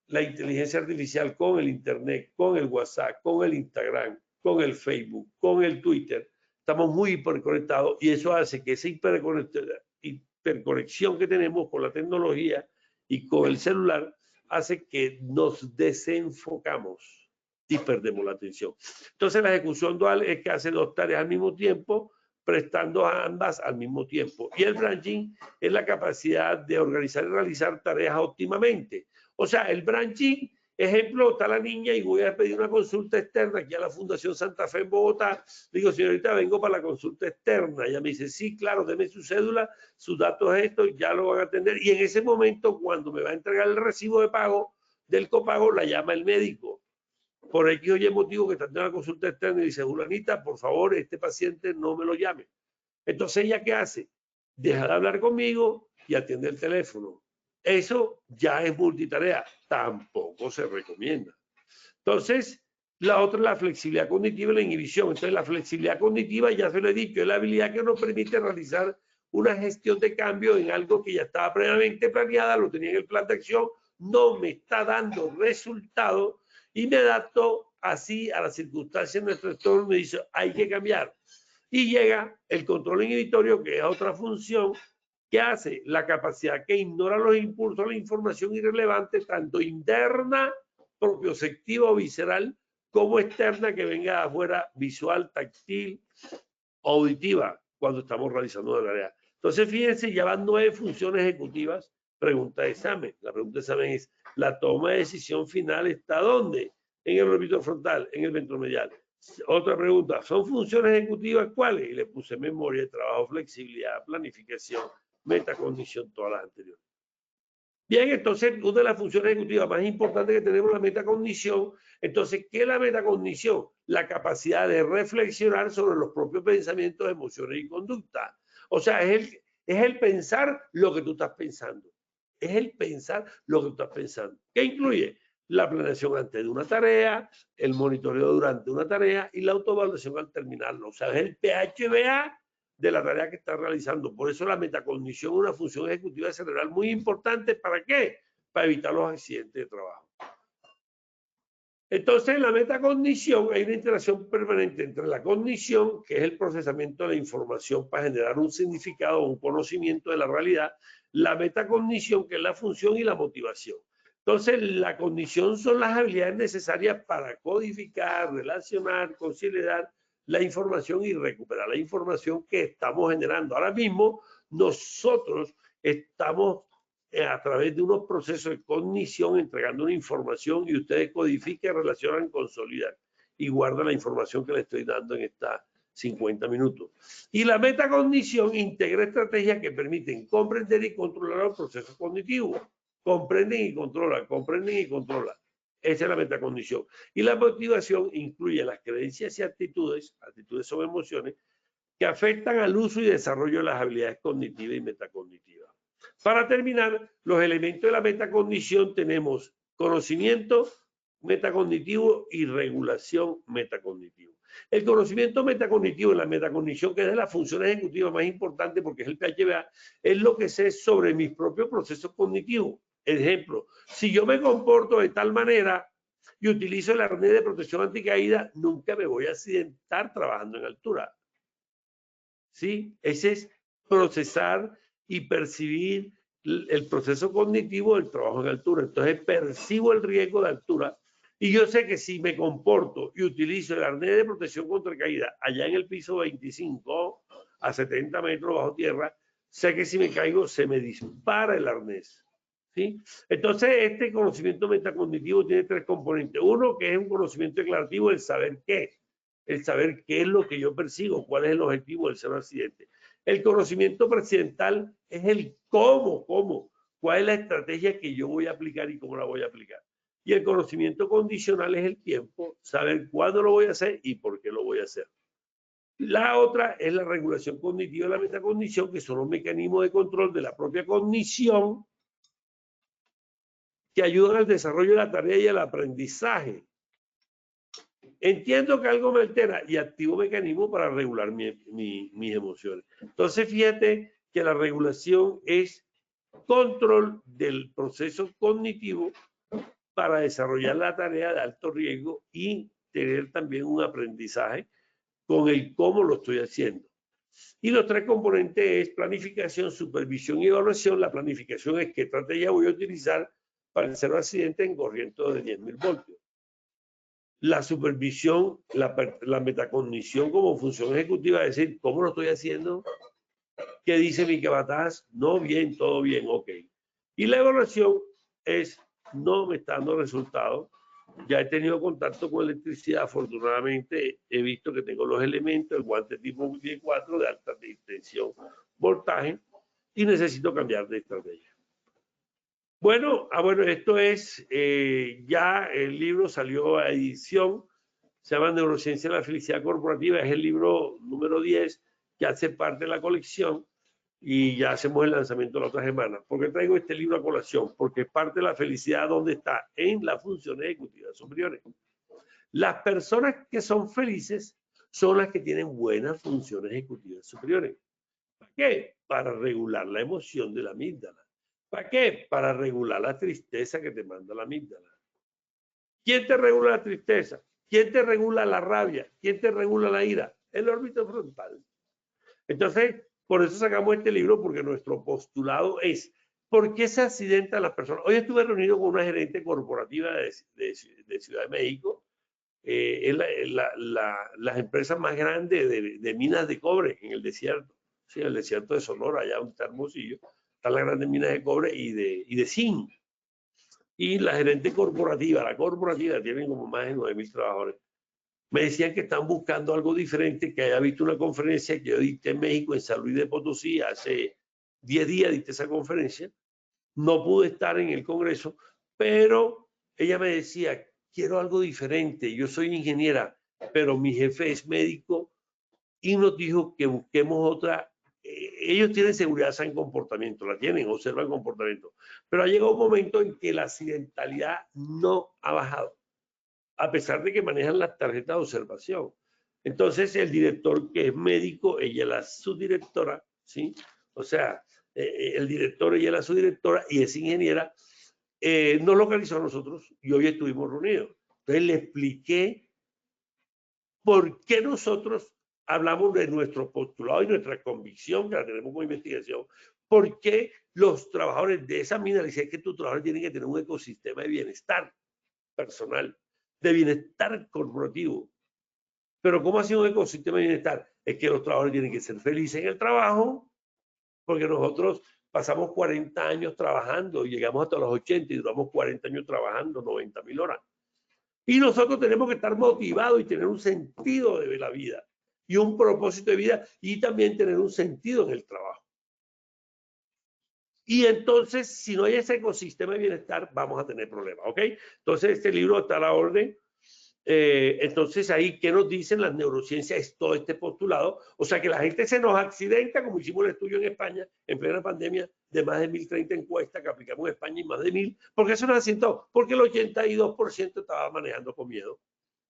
la inteligencia artificial, con el Internet, con el WhatsApp, con el Instagram, con el Facebook, con el Twitter, estamos muy hiperconectados y eso hace que esa hiperconexión que tenemos con la tecnología y con el celular hace que nos desenfocamos y perdemos la atención. Entonces la ejecución dual es que hace 2 tareas al mismo tiempo, prestando a ambas al mismo tiempo. Y el branching es la capacidad de organizar y realizar tareas óptimamente. O sea, el branching, ejemplo, está la niña y voy a pedir una consulta externa aquí a la Fundación Santa Fe en Bogotá. Digo, señorita, vengo para la consulta externa. Ella me dice, sí, claro, deme su cédula, sus datos estos, ya lo van a atender. Y en ese momento, cuando me va a entregar el recibo de pago del copago, la llama el médico. por X o Y motivo que está en una consulta externa y dice, Julanita, por favor, este paciente no me lo llame. Entonces, ¿ella qué hace? Deja de hablar conmigo y atiende el teléfono. Eso ya es multitarea. Tampoco se recomienda. Entonces, la otra es la flexibilidad cognitiva y la inhibición. Entonces, la flexibilidad cognitiva, ya se lo he dicho, es la habilidad que nos permite realizar una gestión de cambio en algo que ya estaba previamente planeada, lo tenía en el plan de acción, no me está dando resultado y me adapto así a las circunstancias de nuestro entorno y me dice, hay que cambiar. Y llega el control inhibitorio, que es otra función que hace la capacidad que ignora los impulsos, la información irrelevante, tanto interna, propioceptiva o visceral, como externa que venga de afuera, visual, táctil, auditiva, cuando estamos realizando la tarea. Entonces, fíjense, ya van 9 funciones ejecutivas. Pregunta de examen. La pregunta de examen es, ¿la toma de decisión final está dónde? En el lóbulo frontal, en el ventromedial. Otra pregunta, ¿son funciones ejecutivas cuáles? Y le puse memoria, trabajo, flexibilidad, planificación, metacognición, todas las anteriores. Bien, entonces, una de las funciones ejecutivas más importantes que tenemos es la metacognición. Entonces, ¿qué es la metacognición? La capacidad de reflexionar sobre los propios pensamientos, emociones y conducta. O sea, es el pensar lo que tú estás pensando. Es el pensar lo que tú estás pensando. ¿Qué incluye? La planeación antes de una tarea, el monitoreo durante una tarea y la autoevaluación al terminarlo. O sea, es el PHBA de la tarea que está realizando. Por eso la metacognición es una función ejecutiva cerebral muy importante. ¿Para qué? Para evitar los accidentes de trabajo. Entonces, en la metacognición hay una interacción permanente entre la cognición, que es el procesamiento de la información para generar un significado o un conocimiento de la realidad, la metacognición, que es la función, y la motivación. Entonces, la cognición son las habilidades necesarias para codificar, relacionar, considerar la información y recuperar la información que estamos generando. Ahora mismo, nosotros estamos a través de unos procesos de cognición entregando una información y ustedes codifican, relacionan, consolidan y guardan la información que les estoy dando en estas 50 minutos. Y la metacognición integra estrategias que permiten comprender y controlar los procesos cognitivos. Comprenden y controlan, comprenden y controlan. Esa es la metacognición. Y la motivación incluye las creencias y actitudes son emociones, que afectan al uso y desarrollo de las habilidades cognitivas y metacognitivas. Para terminar, los elementos de la metacognición tenemos conocimiento metacognitivo y regulación metacognitiva. El conocimiento metacognitivo, la metacognición, que es de las funciones ejecutivas más importantes porque es el PHBA, es lo que sé sobre mis propios procesos cognitivos. Ejemplo, si yo me comporto de tal manera y utilizo el arnés de protección anticaída, nunca me voy a accidentar trabajando en altura. ¿Sí? Ese es procesar y percibir el proceso cognitivo del trabajo en altura. Entonces percibo el riesgo de altura y yo sé que si me comporto y utilizo el arnés de protección contra caída allá en el piso 25 a 70 metros bajo tierra, sé que si me caigo se me dispara el arnés. ¿Sí? Entonces este conocimiento metacognitivo tiene 3 componentes. Uno, que es un conocimiento declarativo, el saber qué es lo que yo persigo, cuál es el objetivo del cero accidente. El conocimiento precedental es el cómo, cuál es la estrategia que yo voy a aplicar y cómo la voy a aplicar. Y el conocimiento condicional es el tiempo, saber cuándo lo voy a hacer y por qué lo voy a hacer. La otra es la regulación cognitiva y la metacognición, que son los mecanismos de control de la propia cognición que ayudan al desarrollo de la tarea y al aprendizaje. Entiendo que algo me altera y activo mecanismos para regular mis emociones. Entonces, fíjate que la regulación es control del proceso cognitivo para desarrollar la tarea de alto riesgo y tener también un aprendizaje con el cómo lo estoy haciendo. Y los 3 componentes es planificación, supervisión y evaluación. La planificación es qué estrategia voy a utilizar para el cero accidente en corriente de 10.000 voltios. La supervisión, la metacognición como función ejecutiva, es decir, ¿cómo lo estoy haciendo? ¿Qué dice mi capataz? No, bien, todo bien, ok. Y la evaluación es, no me está dando resultados. Ya he tenido contacto con electricidad, afortunadamente he visto que tengo los elementos, el guante tipo 4 de alta tensión, voltaje, y necesito cambiar de estrategia. Bueno, bueno, esto es, ya el libro salió a edición, se llama Neurociencia de la Felicidad Corporativa, es el libro número 10 que hace parte de la colección y ya hacemos el lanzamiento la otra semana. ¿Por qué traigo este libro a colación? Porque parte de la felicidad, ¿dónde está? En las funciones ejecutivas superiores. Las personas que son felices son las que tienen buenas funciones ejecutivas superiores. ¿Para qué? Para regular la emoción de la amígdala. ¿Para qué? Para regular la tristeza que te manda la amígdala. ¿Quién te regula la tristeza? ¿Quién te regula la rabia? ¿Quién te regula la ira? El órbito frontal. Entonces, por eso sacamos este libro, porque nuestro postulado es, ¿por qué se accidentan las personas? Hoy estuve reunido con una gerente corporativa de Ciudad de México, es las empresas más grandes de minas de cobre en el desierto, sí, en el desierto de Sonora, allá donde está Hermosillo, están las grandes minas de cobre y de zinc. Y la gerente corporativa, la corporativa, tienen como más de 9,000 trabajadores. Me decían que están buscando algo diferente, que haya visto una conferencia que yo dicté en México, en San Luis de Potosí, hace 10 días dicté esa conferencia. No pude estar en el Congreso, pero ella me decía, quiero algo diferente. Yo soy ingeniera, pero mi jefe es médico y nos dijo que busquemos otra. Ellos tienen seguridad en comportamiento, la tienen, observan comportamiento, pero ha llegado un momento en que la accidentalidad no ha bajado, a pesar de que manejan las tarjetas de observación. Entonces, el director, que es médico, ella es la subdirectora, ¿sí? O sea, el director, ella es la subdirectora y es ingeniera, nos localizó a nosotros y hoy estuvimos reunidos. Entonces, le expliqué por qué nosotros hablamos de nuestro postulado y nuestra convicción, que la tenemos como investigación, por qué los trabajadores de esa mina dicen que tus trabajadores tienen que tener un ecosistema de bienestar personal, de bienestar corporativo. Pero ¿cómo ha sido un ecosistema de bienestar? Es que los trabajadores tienen que ser felices en el trabajo, porque nosotros pasamos 40 años trabajando, llegamos hasta los 80 y duramos 40 años trabajando, 90,000 horas. Y nosotros tenemos que estar motivados y tener un sentido de la vida y un propósito de vida y también tener un sentido en el trabajo. Y entonces, si no hay ese ecosistema de bienestar, vamos a tener problemas, ¿ok? Entonces, este libro está a la orden. Entonces, ahí, ¿qué nos dicen las neurociencias? Es todo este postulado. O sea, que la gente se nos accidenta, como hicimos el estudio en España, en plena pandemia, de más de 1.030 encuestas que aplicamos en España y más de 1.000. ¿Por qué se nos accidentó? Porque el 82% estaba manejando con miedo.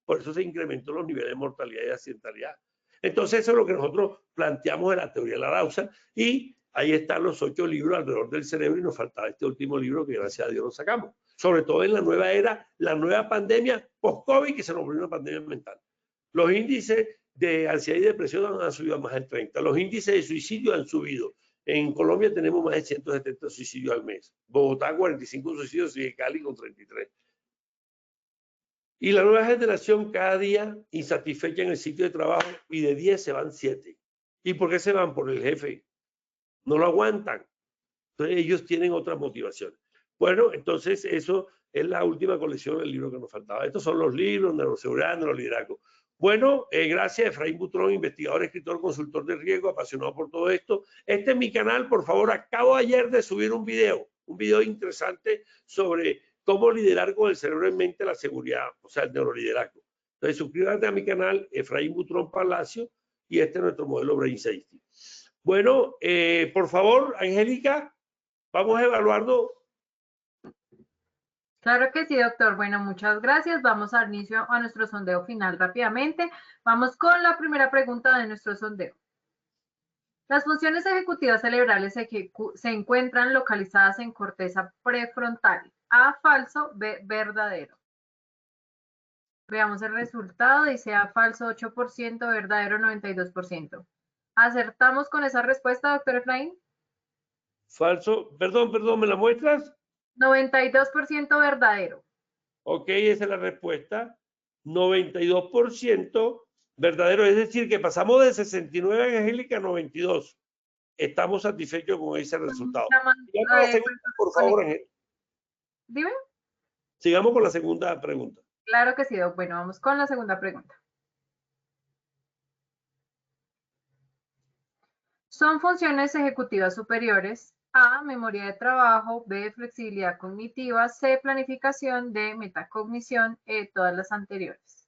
Por eso se incrementó los niveles de mortalidad y de accidentalidad. Entonces, eso es lo que nosotros planteamos en la teoría de la Larauzan y ahí están los 8 libros alrededor del cerebro y nos faltaba este último libro que gracias a Dios lo sacamos. Sobre todo en la nueva era, la nueva pandemia post-COVID, que se nos volvió una pandemia mental. Los índices de ansiedad y depresión han subido a más del 30. Los índices de suicidio han subido. En Colombia tenemos más de 170 suicidios al mes. Bogotá, 45 suicidios y Cali con 33. Y la nueva generación cada día insatisfecha en el sitio de trabajo y de 10 se van 7. ¿Y por qué se van? Por el jefe. No lo aguantan. Entonces ellos tienen otras motivaciones. Bueno, entonces eso es la última colección del libro que nos faltaba. Estos son los libros, neuroseguridad, neuroliderazgo. Bueno, gracias a Efraín Butrón, investigador, escritor, consultor de riesgo, apasionado por todo esto. Este es mi canal, por favor. Acabo ayer de subir un video interesante sobre cómo liderar con el cerebro en mente la seguridad, o sea, el neuroliderazgo. Entonces, suscríbete a mi canal, Efraín Butrón Palacio, y este es nuestro modelo Brain Safety. Bueno, por favor, Angélica, vamos a evaluarlo. Claro que sí, doctor. Bueno, muchas gracias. Vamos a dar inicio a nuestro sondeo final rápidamente. Vamos con la primera pregunta de nuestro sondeo. Las funciones ejecutivas cerebrales se encuentran localizadas en corteza prefrontal. A, falso, B, verdadero. Veamos el resultado. Dice A, falso, 8%, verdadero, 92%. ¿Acertamos con esa respuesta, doctor Efraín? Falso. Perdón, ¿me la muestras? 92% verdadero. Ok, esa es la respuesta. 92% verdadero. Es decir, que pasamos de 69, Angélica, a 92. Estamos satisfechos con ese resultado. Sigamos con la segunda, por favor, Angélica. Dime. Sigamos con la segunda pregunta. Claro que sí, Doc. Bueno, vamos con la segunda pregunta. Son funciones ejecutivas superiores A, memoria de trabajo, B, flexibilidad cognitiva, C, planificación, D, metacognición, todas las anteriores.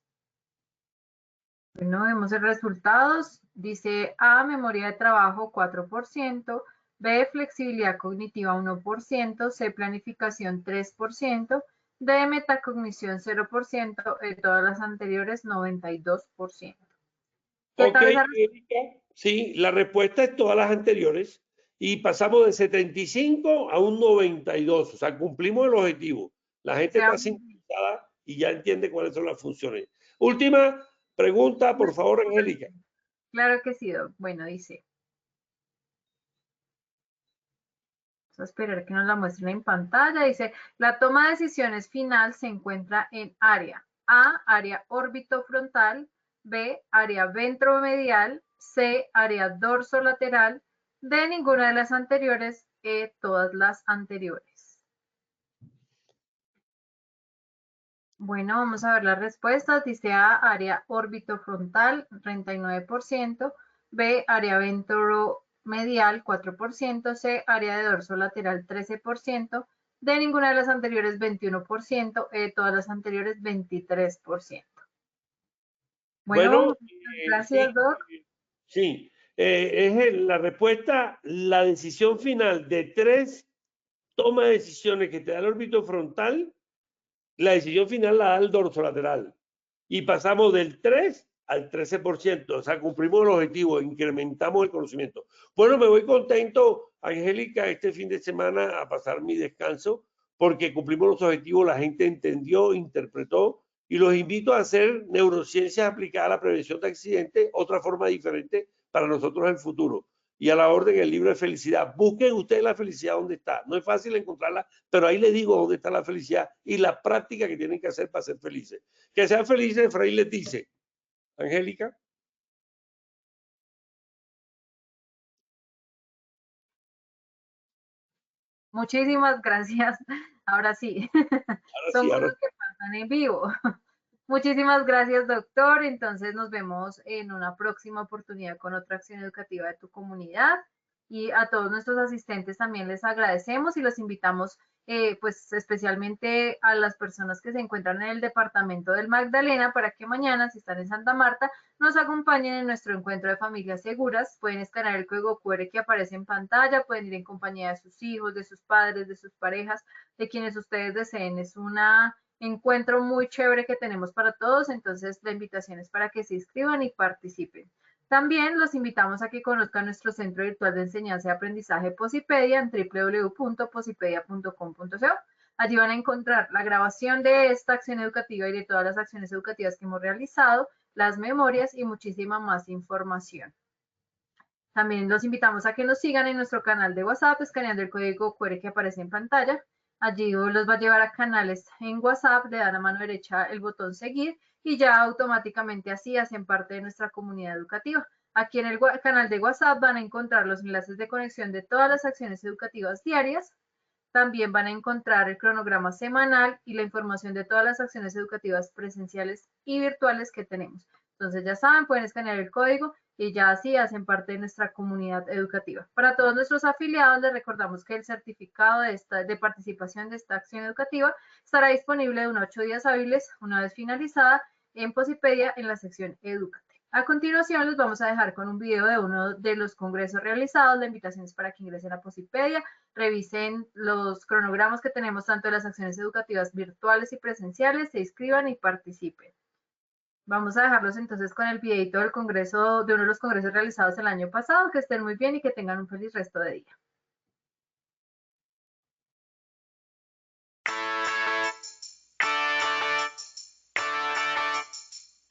Bueno, vemos los resultados. Dice A, memoria de trabajo 4%, B, flexibilidad cognitiva 1%, C, planificación 3%, D, metacognición 0%, todas las anteriores 92%. ¿Qué Ok, tal esa Erika, sí, la respuesta es todas las anteriores y pasamos de 75 a un 92, o sea, cumplimos el objetivo. La gente está sintonizada y ya entiende cuáles son las funciones. Última pregunta, por favor, Angélica. Claro que sí, Doc. Bueno, dice. Vamos a esperar que nos la muestren en pantalla. Dice, la toma de decisiones final se encuentra en área A, área orbitofrontal, B, área ventromedial, C, área dorsolateral, D, ninguna de las anteriores, E, todas las anteriores. Bueno, vamos a ver las respuestas. Dice A, área orbitofrontal, 39%, B, área ventromedial, 4%, C, área de dorso lateral, 13%, D, ninguna de las anteriores, 21%, E, todas las anteriores, 23%. Bueno, gracias, sí, Doc. Sí, la respuesta, la decisión final de 3 toma de decisiones que te da el órbito frontal, la decisión final la da el dorsolateral. Y pasamos del 3 al 13%, o sea, cumplimos el objetivo, incrementamos el conocimiento. Bueno, me voy contento, Angélica, este fin de semana a pasar mi descanso, porque cumplimos los objetivos, la gente entendió, interpretó, y los invito a hacer neurociencias aplicadas a la prevención de accidentes, otra forma diferente para nosotros en el futuro. Y a la orden el libro de felicidad. Busquen ustedes la felicidad donde está. No es fácil encontrarla, pero ahí les digo dónde está la felicidad y la práctica que tienen que hacer para ser felices. Que sean felices, Efraín les dice. Angélica. Muchísimas gracias. Ahora sí. Ahora Son sí, cosas que pasan en vivo. Muchísimas gracias, doctor. Entonces nos vemos en una próxima oportunidad con otra acción educativa de tu comunidad. Y a todos nuestros asistentes también les agradecemos y los invitamos, pues especialmente a las personas que se encuentran en el departamento del Magdalena para que mañana, si están en Santa Marta, nos acompañen en nuestro encuentro de familias seguras. Pueden escanear el código QR que aparece en pantalla, pueden ir en compañía de sus hijos, de sus padres, de sus parejas, de quienes ustedes deseen. Es una encuentro muy chévere que tenemos para todos, entonces la invitación es para que se inscriban y participen. También los invitamos a que conozcan nuestro centro virtual de enseñanza y aprendizaje Posipedia en www.posipedia.com.co. Allí van a encontrar la grabación de esta acción educativa y de todas las acciones educativas que hemos realizado, las memorias y muchísima más información. También los invitamos a que nos sigan en nuestro canal de WhatsApp, escaneando el código QR que aparece en pantalla. Allí los va a llevar a canales en WhatsApp, le dan a mano derecha el botón seguir y ya automáticamente así hacen parte de nuestra comunidad educativa. Aquí en el canal de WhatsApp van a encontrar los enlaces de conexión de todas las acciones educativas diarias. También van a encontrar el cronograma semanal y la información de todas las acciones educativas presenciales y virtuales que tenemos. Entonces ya saben, pueden escanear el código y ya así hacen parte de nuestra comunidad educativa. Para todos nuestros afiliados les recordamos que el certificado de participación de esta acción educativa estará disponible de 1 a 8 días hábiles una vez finalizada en Posipedia en la sección Educate. A continuación les vamos a dejar con un video de uno de los congresos realizados. La invitación es para que ingresen a Posipedia, revisen los cronogramas que tenemos tanto de las acciones educativas virtuales y presenciales, se inscriban y participen. Vamos a dejarlos entonces con el videito del congreso, de uno de los congresos realizados el año pasado. Que estén muy bien y que tengan un feliz resto de día.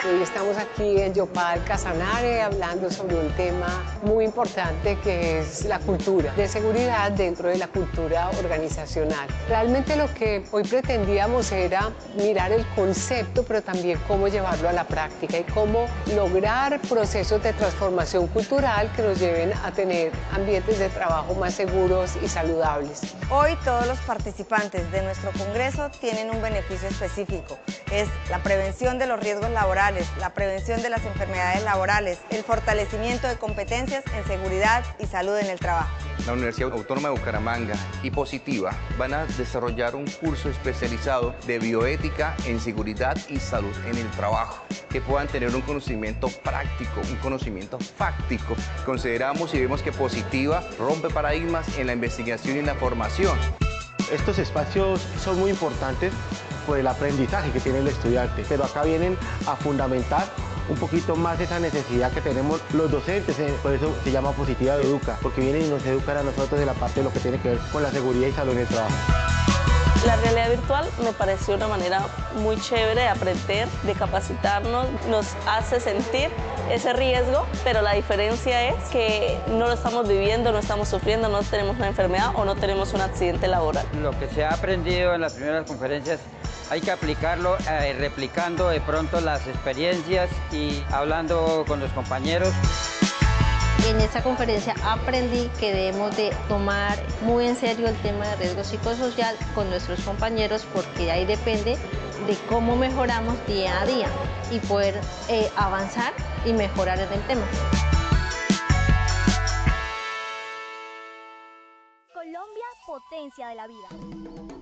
Hoy estamos aquí en Yopal Casanare hablando sobre un tema muy importante que es la cultura de seguridad dentro de la cultura organizacional. Realmente lo que hoy pretendíamos era mirar el concepto, pero también cómo llevarlo a la práctica y cómo lograr procesos de transformación cultural que nos lleven a tener ambientes de trabajo más seguros y saludables. Hoy todos los participantes de nuestro congreso tienen un beneficio específico, es la prevención de los riesgos laborales laborales, la prevención de las enfermedades laborales, el fortalecimiento de competencias en seguridad y salud en el trabajo. La Universidad Autónoma de Bucaramanga y Positiva van a desarrollar un curso especializado de bioética en seguridad y salud en el trabajo, que puedan tener un conocimiento práctico, un conocimiento fáctico. Consideramos y vemos que Positiva rompe paradigmas en la investigación y la formación. Estos espacios son muy importantes por el aprendizaje que tiene el estudiante, pero acá vienen a fundamentar un poquito más esa necesidad que tenemos los docentes, por eso se llama Positiva Educa, porque vienen y nos educan a nosotros de la parte de lo que tiene que ver con la seguridad y salud en el trabajo. La realidad virtual me pareció una manera muy chévere de aprender, de capacitarnos, nos hace sentir ese riesgo, pero la diferencia es que no lo estamos viviendo, no estamos sufriendo, no tenemos una enfermedad o no tenemos un accidente laboral. Lo que se ha aprendido en las primeras conferencias hay que aplicarlo replicando de pronto las experiencias y hablando con los compañeros. En esta conferencia aprendí que debemos de tomar muy en serio el tema de riesgo psicosocial con nuestros compañeros, porque ahí depende de cómo mejoramos día a día y poder avanzar y mejorar en el tema. Colombia, potencia de la vida.